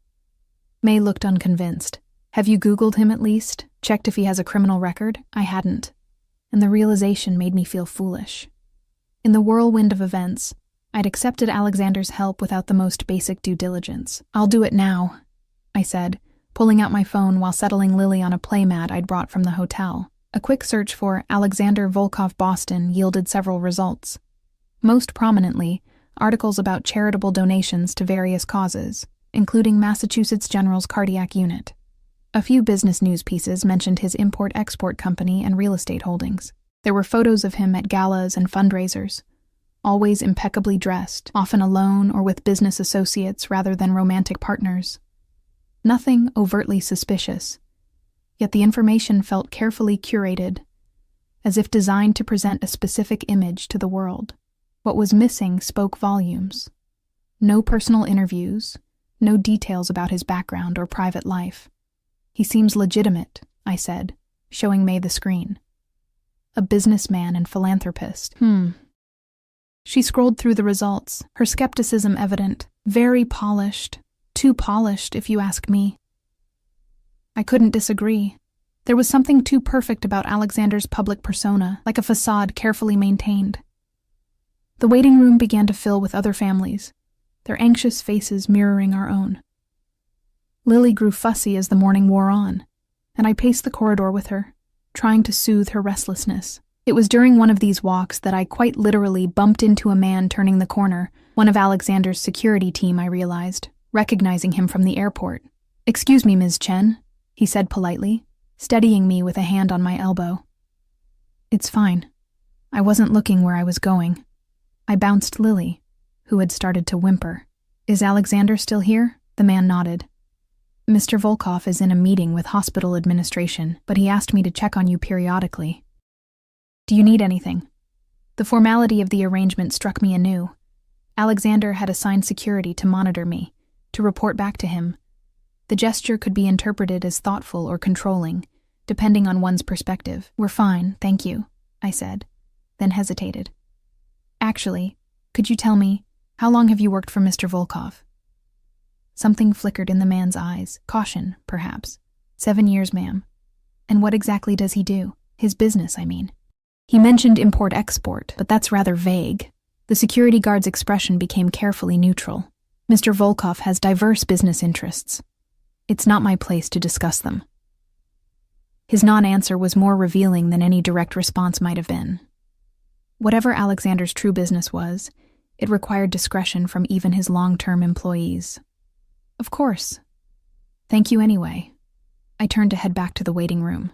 A: May looked unconvinced. Have you Googled him at least? Checked if he has a criminal record? I hadn't. And the realization made me feel foolish. In the whirlwind of events, I'd accepted Alexander's help without the most basic due diligence. I'll do it now, I said, pulling out my phone while settling Lily on a playmat I'd brought from the hotel. A quick search for Alexander Volkov Boston yielded several results. Most prominently, articles about charitable donations to various causes, including Massachusetts General's cardiac unit. A few business news pieces mentioned his import-export company and real estate holdings. There were photos of him at galas and fundraisers, always impeccably dressed, often alone or with business associates rather than romantic partners. Nothing overtly suspicious, yet the information felt carefully curated, as if designed to present a specific image to the world. What was missing spoke volumes. No personal interviews, no details about his background or private life. He seems legitimate, I said, showing May the screen. A businessman and philanthropist. She scrolled through the results, her skepticism evident. Very polished. Too polished, if you ask me. I couldn't disagree. There was something too perfect about Alexander's public persona, like a facade carefully maintained. The waiting room began to fill with other families, their anxious faces mirroring our own. Lily grew fussy as the morning wore on, and I paced the corridor with her, trying to soothe her restlessness. It was during one of these walks that I quite literally bumped into a man turning the corner, one of Alexander's security team, I realized, recognizing him from the airport. "Excuse me, Ms. Chen," he said politely, steadying me with a hand on my elbow. "It's fine. I wasn't looking where I was going." I bounced Lily, who had started to whimper. Is Alexander still here? The man nodded. Mr. Volkov is in a meeting with hospital administration, but he asked me to check on you periodically. Do you need anything? The formality of the arrangement struck me anew. Alexander had assigned security to monitor me, to report back to him. The gesture could be interpreted as thoughtful or controlling, depending on one's perspective. We're fine, thank you, I said, then hesitated. Actually, could you tell me, how long have you worked for Mr. Volkov? Something flickered in the man's eyes. Caution, perhaps. 7 years, ma'am. And what exactly does he do? His business, I mean. He mentioned import-export, but that's rather vague. The security guard's expression became carefully neutral. Mr. Volkov has diverse business interests. It's not my place to discuss them. His non-answer was more revealing than any direct response might have been. Whatever Alexander's true business was, it required discretion from even his long-term employees. Of course. Thank you anyway. I turned to head back to the waiting room.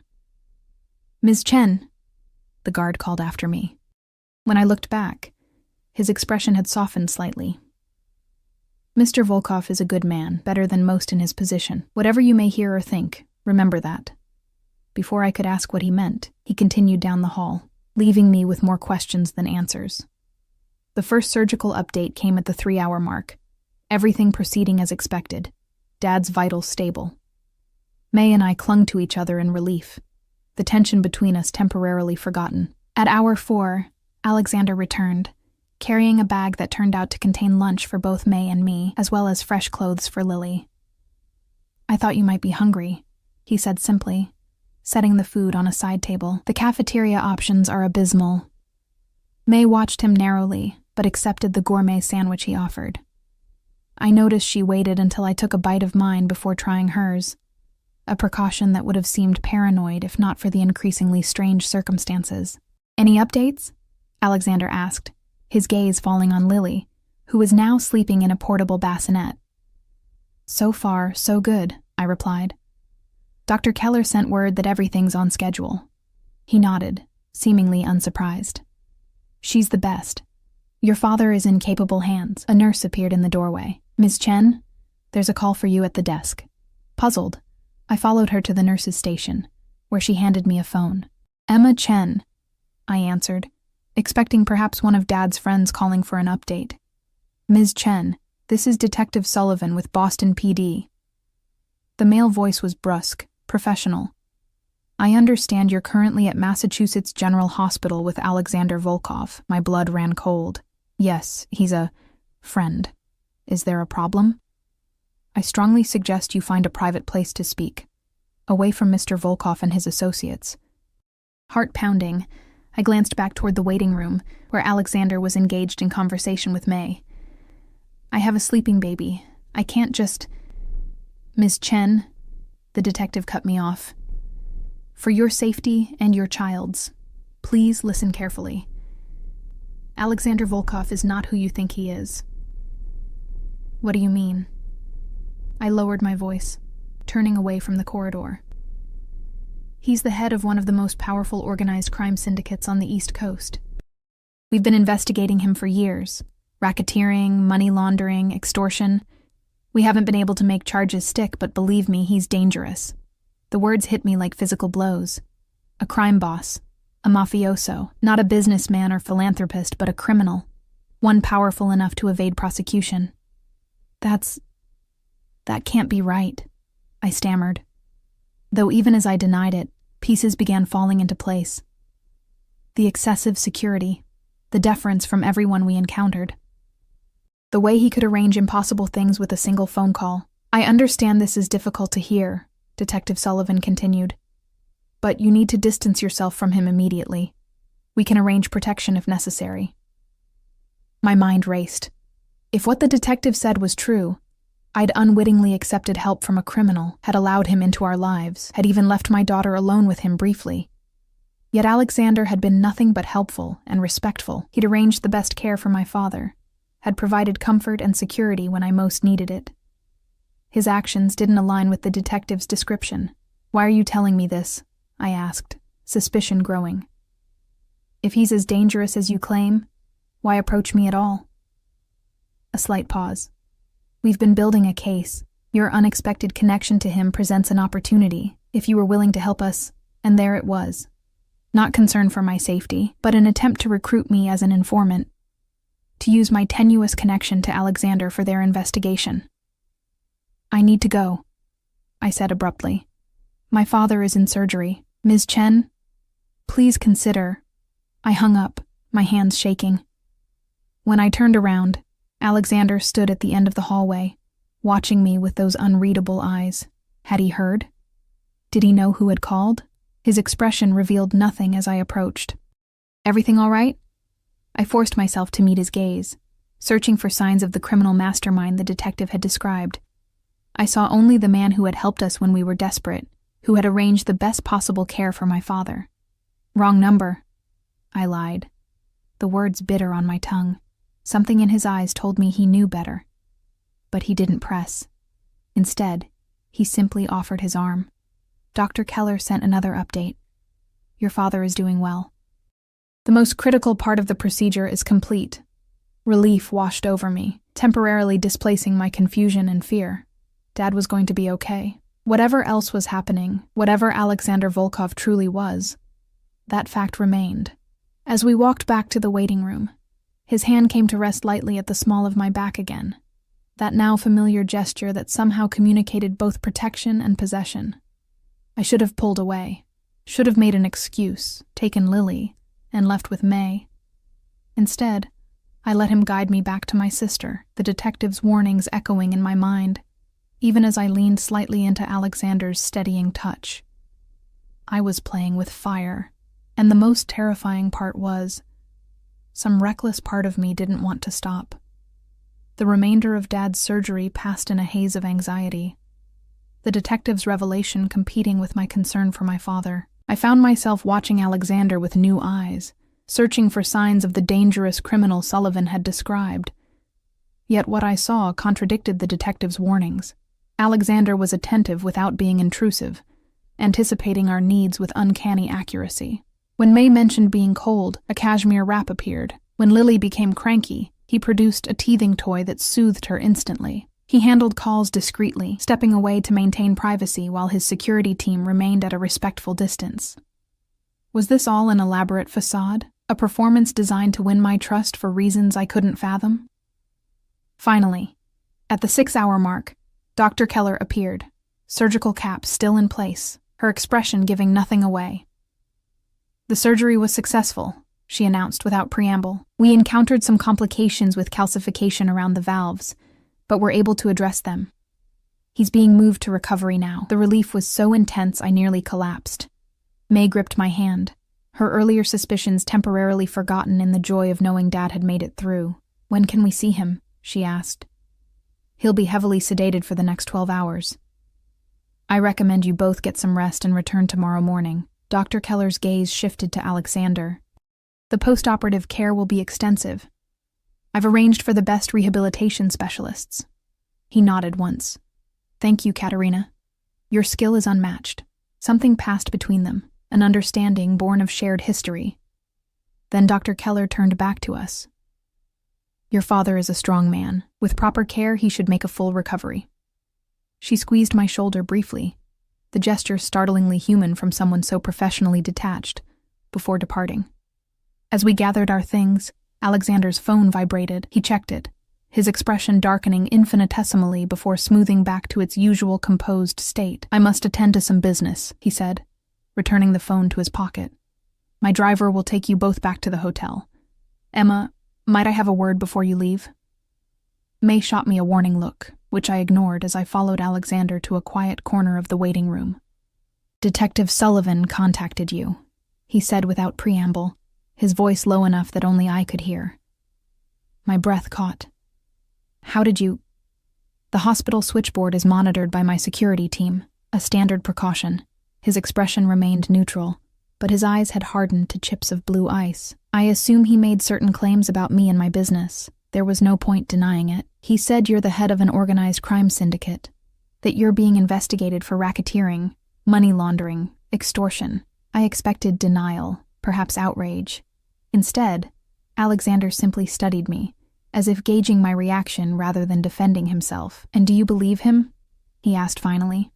A: Ms. Chen, the guard called after me. When I looked back, his expression had softened slightly. Mr. Volkov is a good man, better than most in his position. Whatever you may hear or think, remember that. Before I could ask what he meant, he continued down the hall, leaving me with more questions than answers. The first surgical update came at the 3-hour mark. Everything proceeding as expected. Dad's vitals stable. May and I clung to each other in relief, the tension between us temporarily forgotten. At hour 4, Alexander returned, carrying a bag that turned out to contain lunch for both May and me, as well as fresh clothes for Lily. I thought you might be hungry, he said simply, setting the food on a side table. The cafeteria options are abysmal. May watched him narrowly, but accepted the gourmet sandwich he offered. I noticed she waited until I took a bite of mine before trying hers, a precaution that would have seemed paranoid if not for the increasingly strange circumstances. Any updates? Alexander asked, his gaze falling on Lily, who was now sleeping in a portable bassinet. So far, so good, I replied. Dr. Keller sent word that everything's on schedule. He nodded, seemingly unsurprised. She's the best. Your father is in capable hands. A nurse appeared in the doorway. Ms. Chen, there's a call for you at the desk. Puzzled, I followed her to the nurse's station, where she handed me a phone. Emma Chen, I answered, expecting perhaps one of Dad's friends calling for an update. Ms. Chen, this is Detective Sullivan with Boston PD. The male voice was brusque, professional. I understand you're currently at Massachusetts General Hospital with Alexander Volkov. My blood ran cold. Yes, he's a friend. Is there a problem? I strongly suggest you find a private place to speak, away from Mr. Volkov and his associates. Heart pounding, I glanced back toward the waiting room, where Alexander was engaged in conversation with May. I have a sleeping baby. I can't just... Ms. Chen, the detective cut me off. For your safety and your child's, please listen carefully. Alexander Volkov is not who you think he is. What do you mean? I lowered my voice, turning away from the corridor. He's the head of one of the most powerful organized crime syndicates on the East Coast. We've been investigating him for years. Racketeering, money laundering, extortion. We haven't been able to make charges stick, but believe me, he's dangerous. The words hit me like physical blows. A crime boss. A mafioso. Not a businessman or philanthropist, but a criminal. One powerful enough to evade prosecution. That can't be right, I stammered. Though even as I denied it, pieces began falling into place. The excessive security, the deference from everyone we encountered. The way he could arrange impossible things with a single phone call. I understand this is difficult to hear, Detective Sullivan continued. But you need to distance yourself from him immediately. We can arrange protection if necessary. My mind raced. If what the detective said was true, I'd unwittingly accepted help from a criminal, had allowed him into our lives, had even left my daughter alone with him briefly. Yet Alexander had been nothing but helpful and respectful. He'd arranged the best care for my father, had provided comfort and security when I most needed it. His actions didn't align with the detective's description. Why are you telling me this? I asked, suspicion growing. If he's as dangerous as you claim, why approach me at all? A slight pause. We've been building a case. Your unexpected connection to him presents an opportunity, if you were willing to help us, and there it was. Not concern for my safety, but an attempt to recruit me as an informant, to use my tenuous connection to Alexander for their investigation. I need to go, I said abruptly. My father is in surgery. Ms. Chen, please consider. I hung up, my hands shaking. When I turned around, Alexander stood at the end of the hallway, watching me with those unreadable eyes. Had he heard? Did he know who had called? His expression revealed nothing as I approached. Everything all right? I forced myself to meet his gaze, searching for signs of the criminal mastermind the detective had described. I saw only the man who had helped us when we were desperate, who had arranged the best possible care for my father. Wrong number, I lied, the words bitter on my tongue. Something in his eyes told me he knew better. But he didn't press. Instead, he simply offered his arm. Dr. Keller sent another update. Your father is doing well. The most critical part of the procedure is complete. Relief washed over me, temporarily displacing my confusion and fear. Dad was going to be okay. Whatever else was happening, whatever Alexander Volkov truly was, that fact remained. As we walked back to the waiting room, his hand came to rest lightly at the small of my back again, that now familiar gesture that somehow communicated both protection and possession. I should have pulled away, should have made an excuse, taken Lily, and left with May. Instead, I let him guide me back to my sister, the detective's warnings echoing in my mind, even as I leaned slightly into Alexander's steadying touch. I was playing with fire, and the most terrifying part was, some reckless part of me didn't want to stop. The remainder of Dad's surgery passed in a haze of anxiety, the detective's revelation competing with my concern for my father. I found myself watching Alexander with new eyes, searching for signs of the dangerous criminal Sullivan had described. Yet what I saw contradicted the detective's warnings. Alexander was attentive without being intrusive, anticipating our needs with uncanny accuracy. When May mentioned being cold, a cashmere wrap appeared. When Lily became cranky, he produced a teething toy that soothed her instantly. He handled calls discreetly, stepping away to maintain privacy while his security team remained at a respectful distance. Was this all an elaborate facade? A performance designed to win my trust for reasons I couldn't fathom? Finally, at the 6-hour mark, Dr. Keller appeared, surgical cap still in place, her expression giving nothing away. The surgery was successful, she announced without preamble. We encountered some complications with calcification around the valves, but were able to address them. He's being moved to recovery now. The relief was so intense I nearly collapsed. May gripped my hand, her earlier suspicions temporarily forgotten in the joy of knowing Dad had made it through. When can we see him? She asked. He'll be heavily sedated for the next 12 hours. I recommend you both get some rest and return tomorrow morning. Dr. Keller's gaze shifted to Alexander. The post-operative care will be extensive. I've arranged for the best rehabilitation specialists. He nodded once. Thank you, Katerina. Your skill is unmatched. Something passed between them, an understanding born of shared history. Then Dr. Keller turned back to us. Your father is a strong man. With proper care, he should make a full recovery. She squeezed my shoulder briefly, the gesture startlingly human from someone so professionally detached, before departing. As we gathered our things, Alexander's phone vibrated. He checked it, his expression darkening infinitesimally before smoothing back to its usual composed state. I must attend to some business, he said, returning the phone to his pocket. My driver will take you both back to the hotel. Emma, might I have a word before you leave? May shot me a warning look, which I ignored as I followed Alexander to a quiet corner of the waiting room. Detective Sullivan contacted you, he said without preamble, his voice low enough that only I could hear. My breath caught. How did you... The hospital switchboard is monitored by my security team, a standard precaution. His expression remained neutral, but his eyes had hardened to chips of blue ice. I assume he made certain claims about me and my business. There was no point denying it. He said you're the head of an organized crime syndicate, that you're being investigated for racketeering, money laundering, extortion. I expected denial, perhaps outrage. Instead, Alexander simply studied me, as if gauging my reaction rather than defending himself. "And do you believe him?" he asked finally.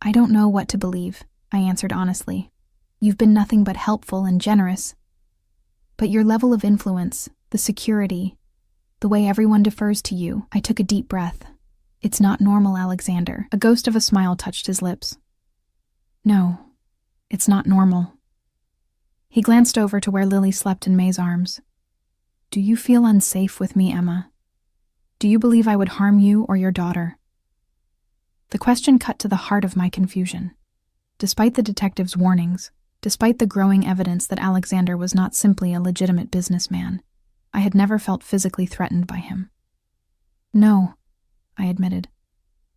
A: "I don't know what to believe," I answered honestly. "You've been nothing but helpful and generous. But your level of influence, the security, the way everyone defers to you," I took a deep breath. "It's not normal, Alexander." A ghost of a smile touched his lips. "No, it's not normal." He glanced over to where Lily slept in May's arms. "Do you feel unsafe with me, Emma? Do you believe I would harm you or your daughter?" The question cut to the heart of my confusion. Despite the detective's warnings, despite the growing evidence that Alexander was not simply a legitimate businessman, I had never felt physically threatened by him. "No," I admitted.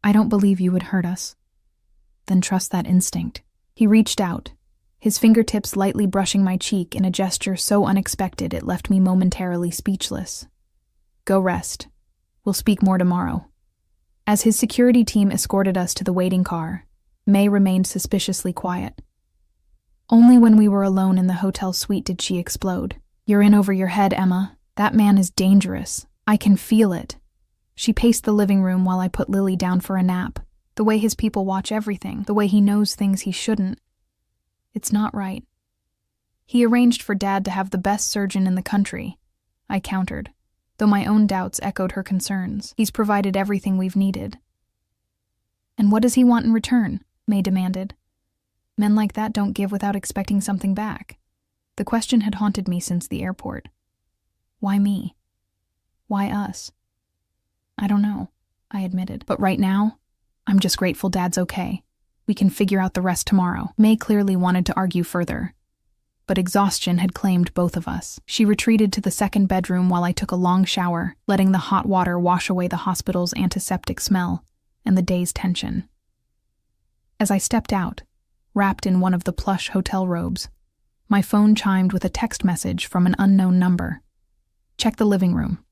A: "I don't believe you would hurt us." "Then trust that instinct." He reached out, his fingertips lightly brushing my cheek in a gesture so unexpected it left me momentarily speechless. "Go rest. We'll speak more tomorrow." As his security team escorted us to the waiting car, May remained suspiciously quiet. Only when we were alone in the hotel suite did she explode. "You're in over your head, Emma. That man is dangerous. I can feel it." She paced the living room while I put Lily down for a nap. The way his people watch everything, the way he knows things he shouldn't. It's not right. "He arranged for Dad to have the best surgeon in the country," I countered, though my own doubts echoed her concerns. "He's provided everything we've needed." "And what does he want in return?" May demanded. Men like that don't give without expecting something back. The question had haunted me since the airport. Why me? Why us? "I don't know," I admitted. "But right now, I'm just grateful Dad's okay. We can figure out the rest tomorrow." May clearly wanted to argue further, but exhaustion had claimed both of us. She retreated to the second bedroom while I took a long shower, letting the hot water wash away the hospital's antiseptic smell and the day's tension. As I stepped out, wrapped in one of the plush hotel robes, my phone chimed with a text message from an unknown number. "Check the living room."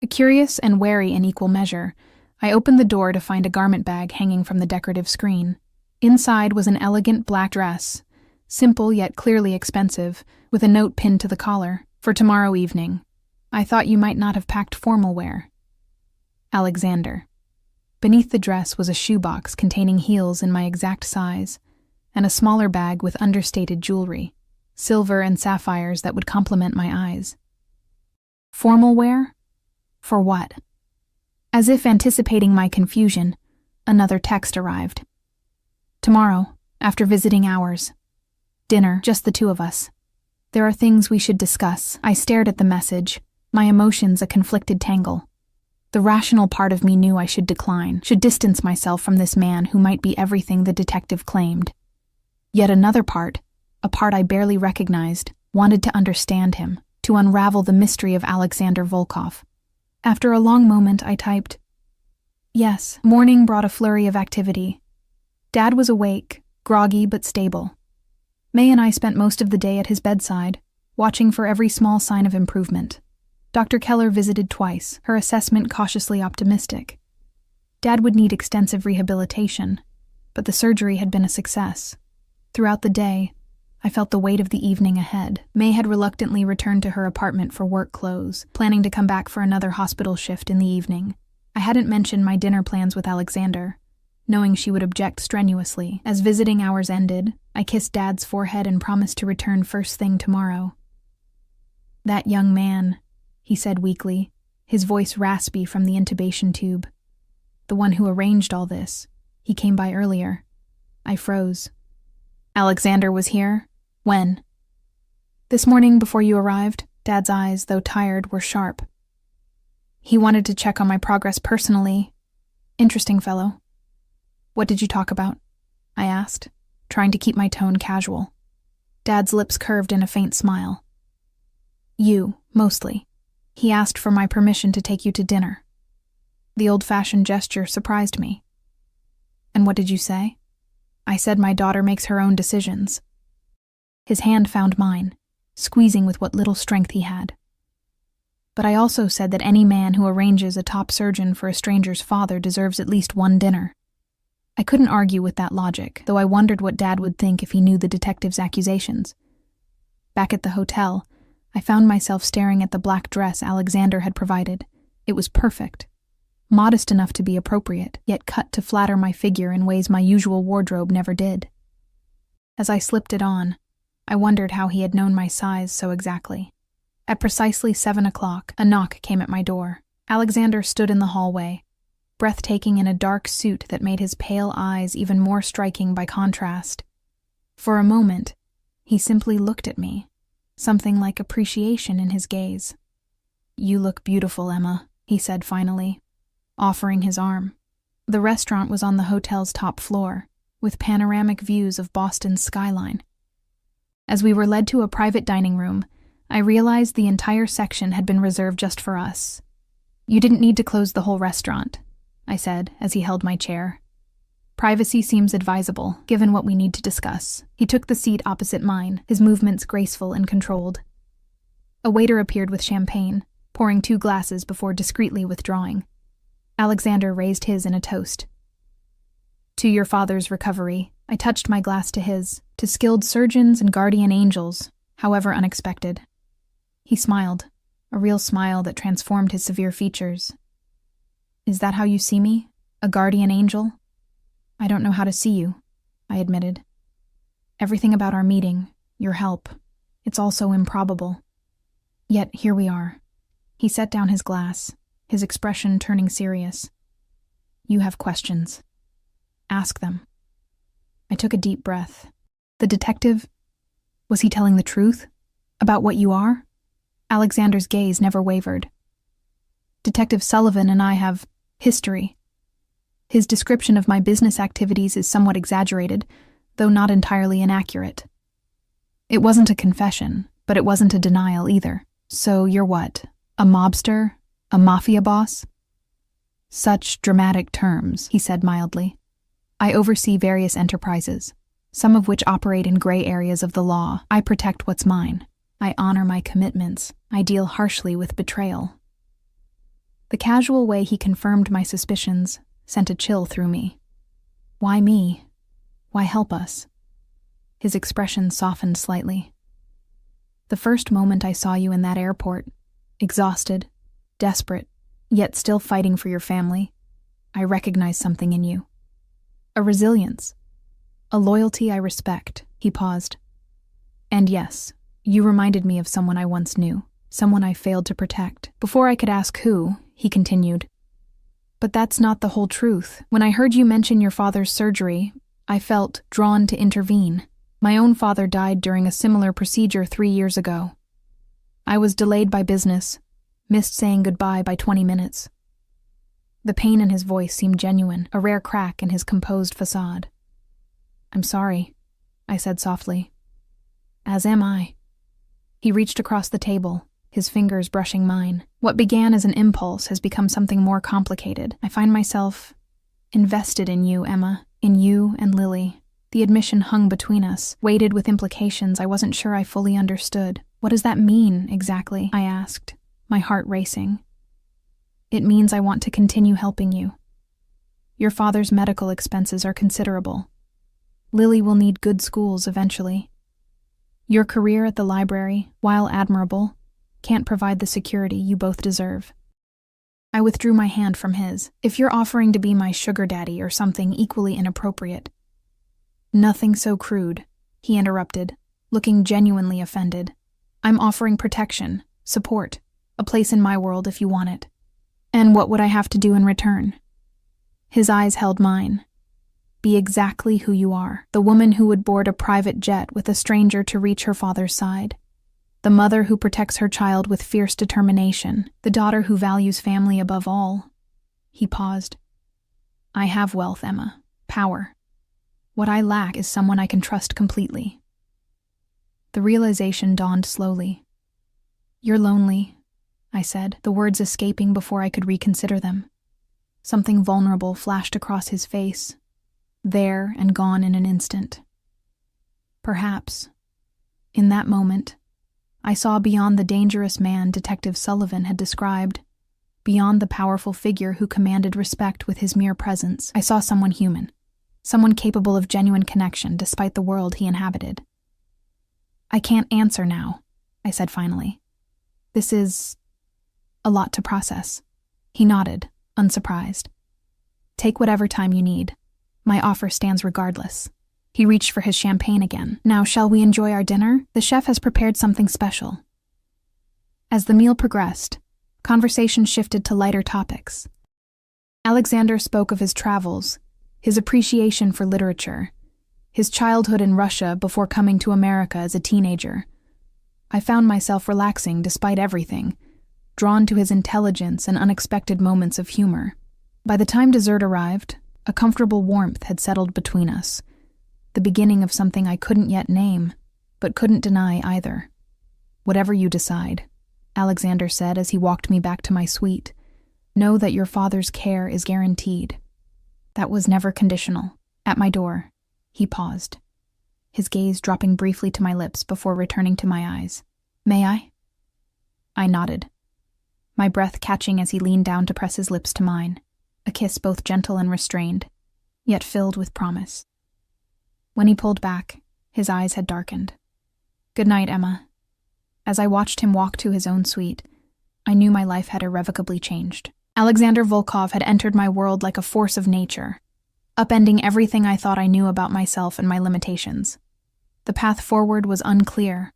A: Curious and wary in equal measure, I opened the door to find a garment bag hanging from the decorative screen. Inside was an elegant black dress, simple yet clearly expensive, with a note pinned to the collar. "For tomorrow evening. I thought you might not have packed formal wear. Alexander." Beneath the dress was a shoebox containing heels in my exact size, and a smaller bag with understated jewelry, silver and sapphires that would complement my eyes. Formal wear? For what? As if anticipating my confusion, another text arrived. "Tomorrow, after visiting hours. Dinner, just the two of us. There are things we should discuss." I stared at the message, my emotions a conflicted tangle. The rational part of me knew I should decline, should distance myself from this man who might be everything the detective claimed. Yet another part, a part I barely recognized, wanted to understand him, to unravel the mystery of Alexander Volkov. After a long moment, I typed, "Yes." Morning brought a flurry of activity. Dad was awake, groggy but stable. May and I spent most of the day at his bedside, watching for every small sign of improvement. Dr. Keller visited twice, her assessment cautiously optimistic. Dad would need extensive rehabilitation, but the surgery had been a success. Throughout the day, I felt the weight of the evening ahead. May had reluctantly returned to her apartment for work clothes, planning to come back for another hospital shift in the evening. I hadn't mentioned my dinner plans with Alexander, knowing she would object strenuously. As visiting hours ended, I kissed Dad's forehead and promised to return first thing tomorrow. "That young man," he said weakly, his voice raspy from the intubation tube. "The one who arranged all this. He came by earlier." I froze. "Alexander was here? When?" "This morning before you arrived." Dad's eyes, though tired, were sharp. "He wanted to check on my progress personally. Interesting fellow." "What did you talk about?" I asked, trying to keep my tone casual. Dad's lips curved in a faint smile. "You, mostly. He asked for my permission to take you to dinner." The old-fashioned gesture surprised me. "And what did you say?" "I said my daughter makes her own decisions." His hand found mine, squeezing with what little strength he had. "But I also said that any man who arranges a top surgeon for a stranger's father deserves at least one dinner." I couldn't argue with that logic, though I wondered what Dad would think if he knew the detective's accusations. Back at the hotel, I found myself staring at the black dress Alexander had provided, It was perfect, modest enough to be appropriate, yet cut to flatter my figure in ways my usual wardrobe never did. As I slipped it on, I wondered how he had known my size so exactly. At precisely 7 o'clock, a knock came at my door. Alexander stood in the hallway, breathtaking in a dark suit that made his pale eyes even more striking by contrast. For a moment, he simply looked at me, something like appreciation in his gaze. "You look beautiful, Emma," he said finally, offering his arm. The restaurant was on the hotel's top floor, with panoramic views of Boston's skyline. As we were led to a private dining room, I realized the entire section had been reserved just for us. "You didn't need to close the whole restaurant," I said as he held my chair. "Privacy seems advisable, given what we need to discuss." He took the seat opposite mine, his movements graceful and controlled. A waiter appeared with champagne, pouring 2 glasses before discreetly withdrawing. Alexander raised his in a toast. "To your father's recovery." I touched my glass to his. "To skilled surgeons and guardian angels, however unexpected." He smiled, a real smile that transformed his severe features. "Is that how you see me? A guardian angel?" "I don't know how to see you," I admitted. "Everything about our meeting, your help, it's all so improbable. Yet here we are." He set down his glass, his expression turning serious. "You have questions. Ask them." I took a deep breath. The detective, was he telling the truth? About what you are? Alexander's gaze never wavered. "Detective Sullivan and I have history. His description of my business activities is somewhat exaggerated, though not entirely inaccurate. It wasn't a confession, but it wasn't a denial either. So you're what? A mobster? A mafia boss?" "Such dramatic terms," he said mildly. "I oversee various enterprises, some of which operate in gray areas of the law. I protect what's mine. I honor my commitments. I deal harshly with betrayal." The casual way he confirmed my suspicions sent a chill through me. "Why me? Why help us?" His expression softened slightly. "The first moment I saw you in that airport, exhausted, desperate, yet still fighting for your family, I recognized something in you. A resilience, a loyalty I respect." He paused. "And yes, you reminded me of someone I once knew, someone I failed to protect." Before I could ask who, he continued, "But that's not the whole truth. When I heard you mention your father's surgery, I felt drawn to intervene. My own father died during a similar procedure 3 years ago. I was delayed by business, missed saying goodbye by 20 minutes. The pain in his voice seemed genuine, a rare crack in his composed facade. "I'm sorry," I said softly. "As am I." He reached across the table, his fingers brushing mine. "What began as an impulse has become something more complicated. I find myself invested in you, Emma, in you and Lily." The admission hung between us, weighted with implications I wasn't sure I fully understood. "What does that mean, exactly?" I asked, my heart racing. "It means I want to continue helping you. Your father's medical expenses are considerable. Lily will need good schools eventually. Your career at the library, while admirable, can't provide the security you both deserve." I withdrew my hand from his. "If you're offering to be my sugar daddy or something equally inappropriate—" "Nothing so crude," he interrupted, looking genuinely offended. "I'm offering protection, support, a place in my world if you want it. And what would I have to do in return?" His eyes held mine. "Be exactly who you are, the woman who would board a private jet with a stranger to reach her father's side. The mother who protects her child with fierce determination, the daughter who values family above all." He paused. "I have wealth, Emma, power. What I lack is someone I can trust completely." The realization dawned slowly. "You're lonely," I said, the words escaping before I could reconsider them. Something vulnerable flashed across his face, there and gone in an instant. Perhaps. In that moment, I saw beyond the dangerous man Detective Sullivan had described, beyond the powerful figure who commanded respect with his mere presence. I saw someone human, someone capable of genuine connection despite the world he inhabited. "I can't answer now," I said finally. "This is a lot to process." He nodded, unsurprised. Take whatever time you need. My offer stands regardless. He reached for his champagne again. Now, shall we enjoy our dinner? The chef has prepared something special. As the meal progressed, conversation shifted to lighter topics. Alexander spoke of his travels, his appreciation for literature, his childhood in Russia before coming to America as a teenager. I found myself relaxing despite everything, drawn to his intelligence and unexpected moments of humor. By the time dessert arrived, a comfortable warmth had settled between us, the beginning of something I couldn't yet name, but couldn't deny either. Whatever you decide, Alexander said as he walked me back to my suite, know that your father's care is guaranteed. That was never conditional. At my door, he paused, his gaze dropping briefly to my lips before returning to my eyes. May I? I nodded, my breath catching as he leaned down to press his lips to mine, a kiss both gentle and restrained, yet filled with promise. When he pulled back, his eyes had darkened. Good night, Emma. As I watched him walk to his own suite, I knew my life had irrevocably changed. Alexander Volkov had entered my world like a force of nature, upending everything I thought I knew about myself and my limitations. The path forward was unclear,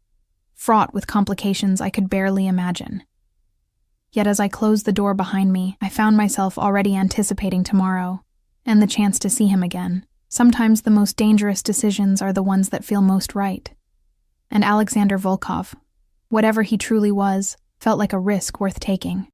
A: fraught with complications I could barely imagine. Yet as I closed the door behind me, I found myself already anticipating tomorrow and the chance to see him again. Sometimes the most dangerous decisions are the ones that feel most right. And Alexander Volkov, whatever he truly was, felt like a risk worth taking.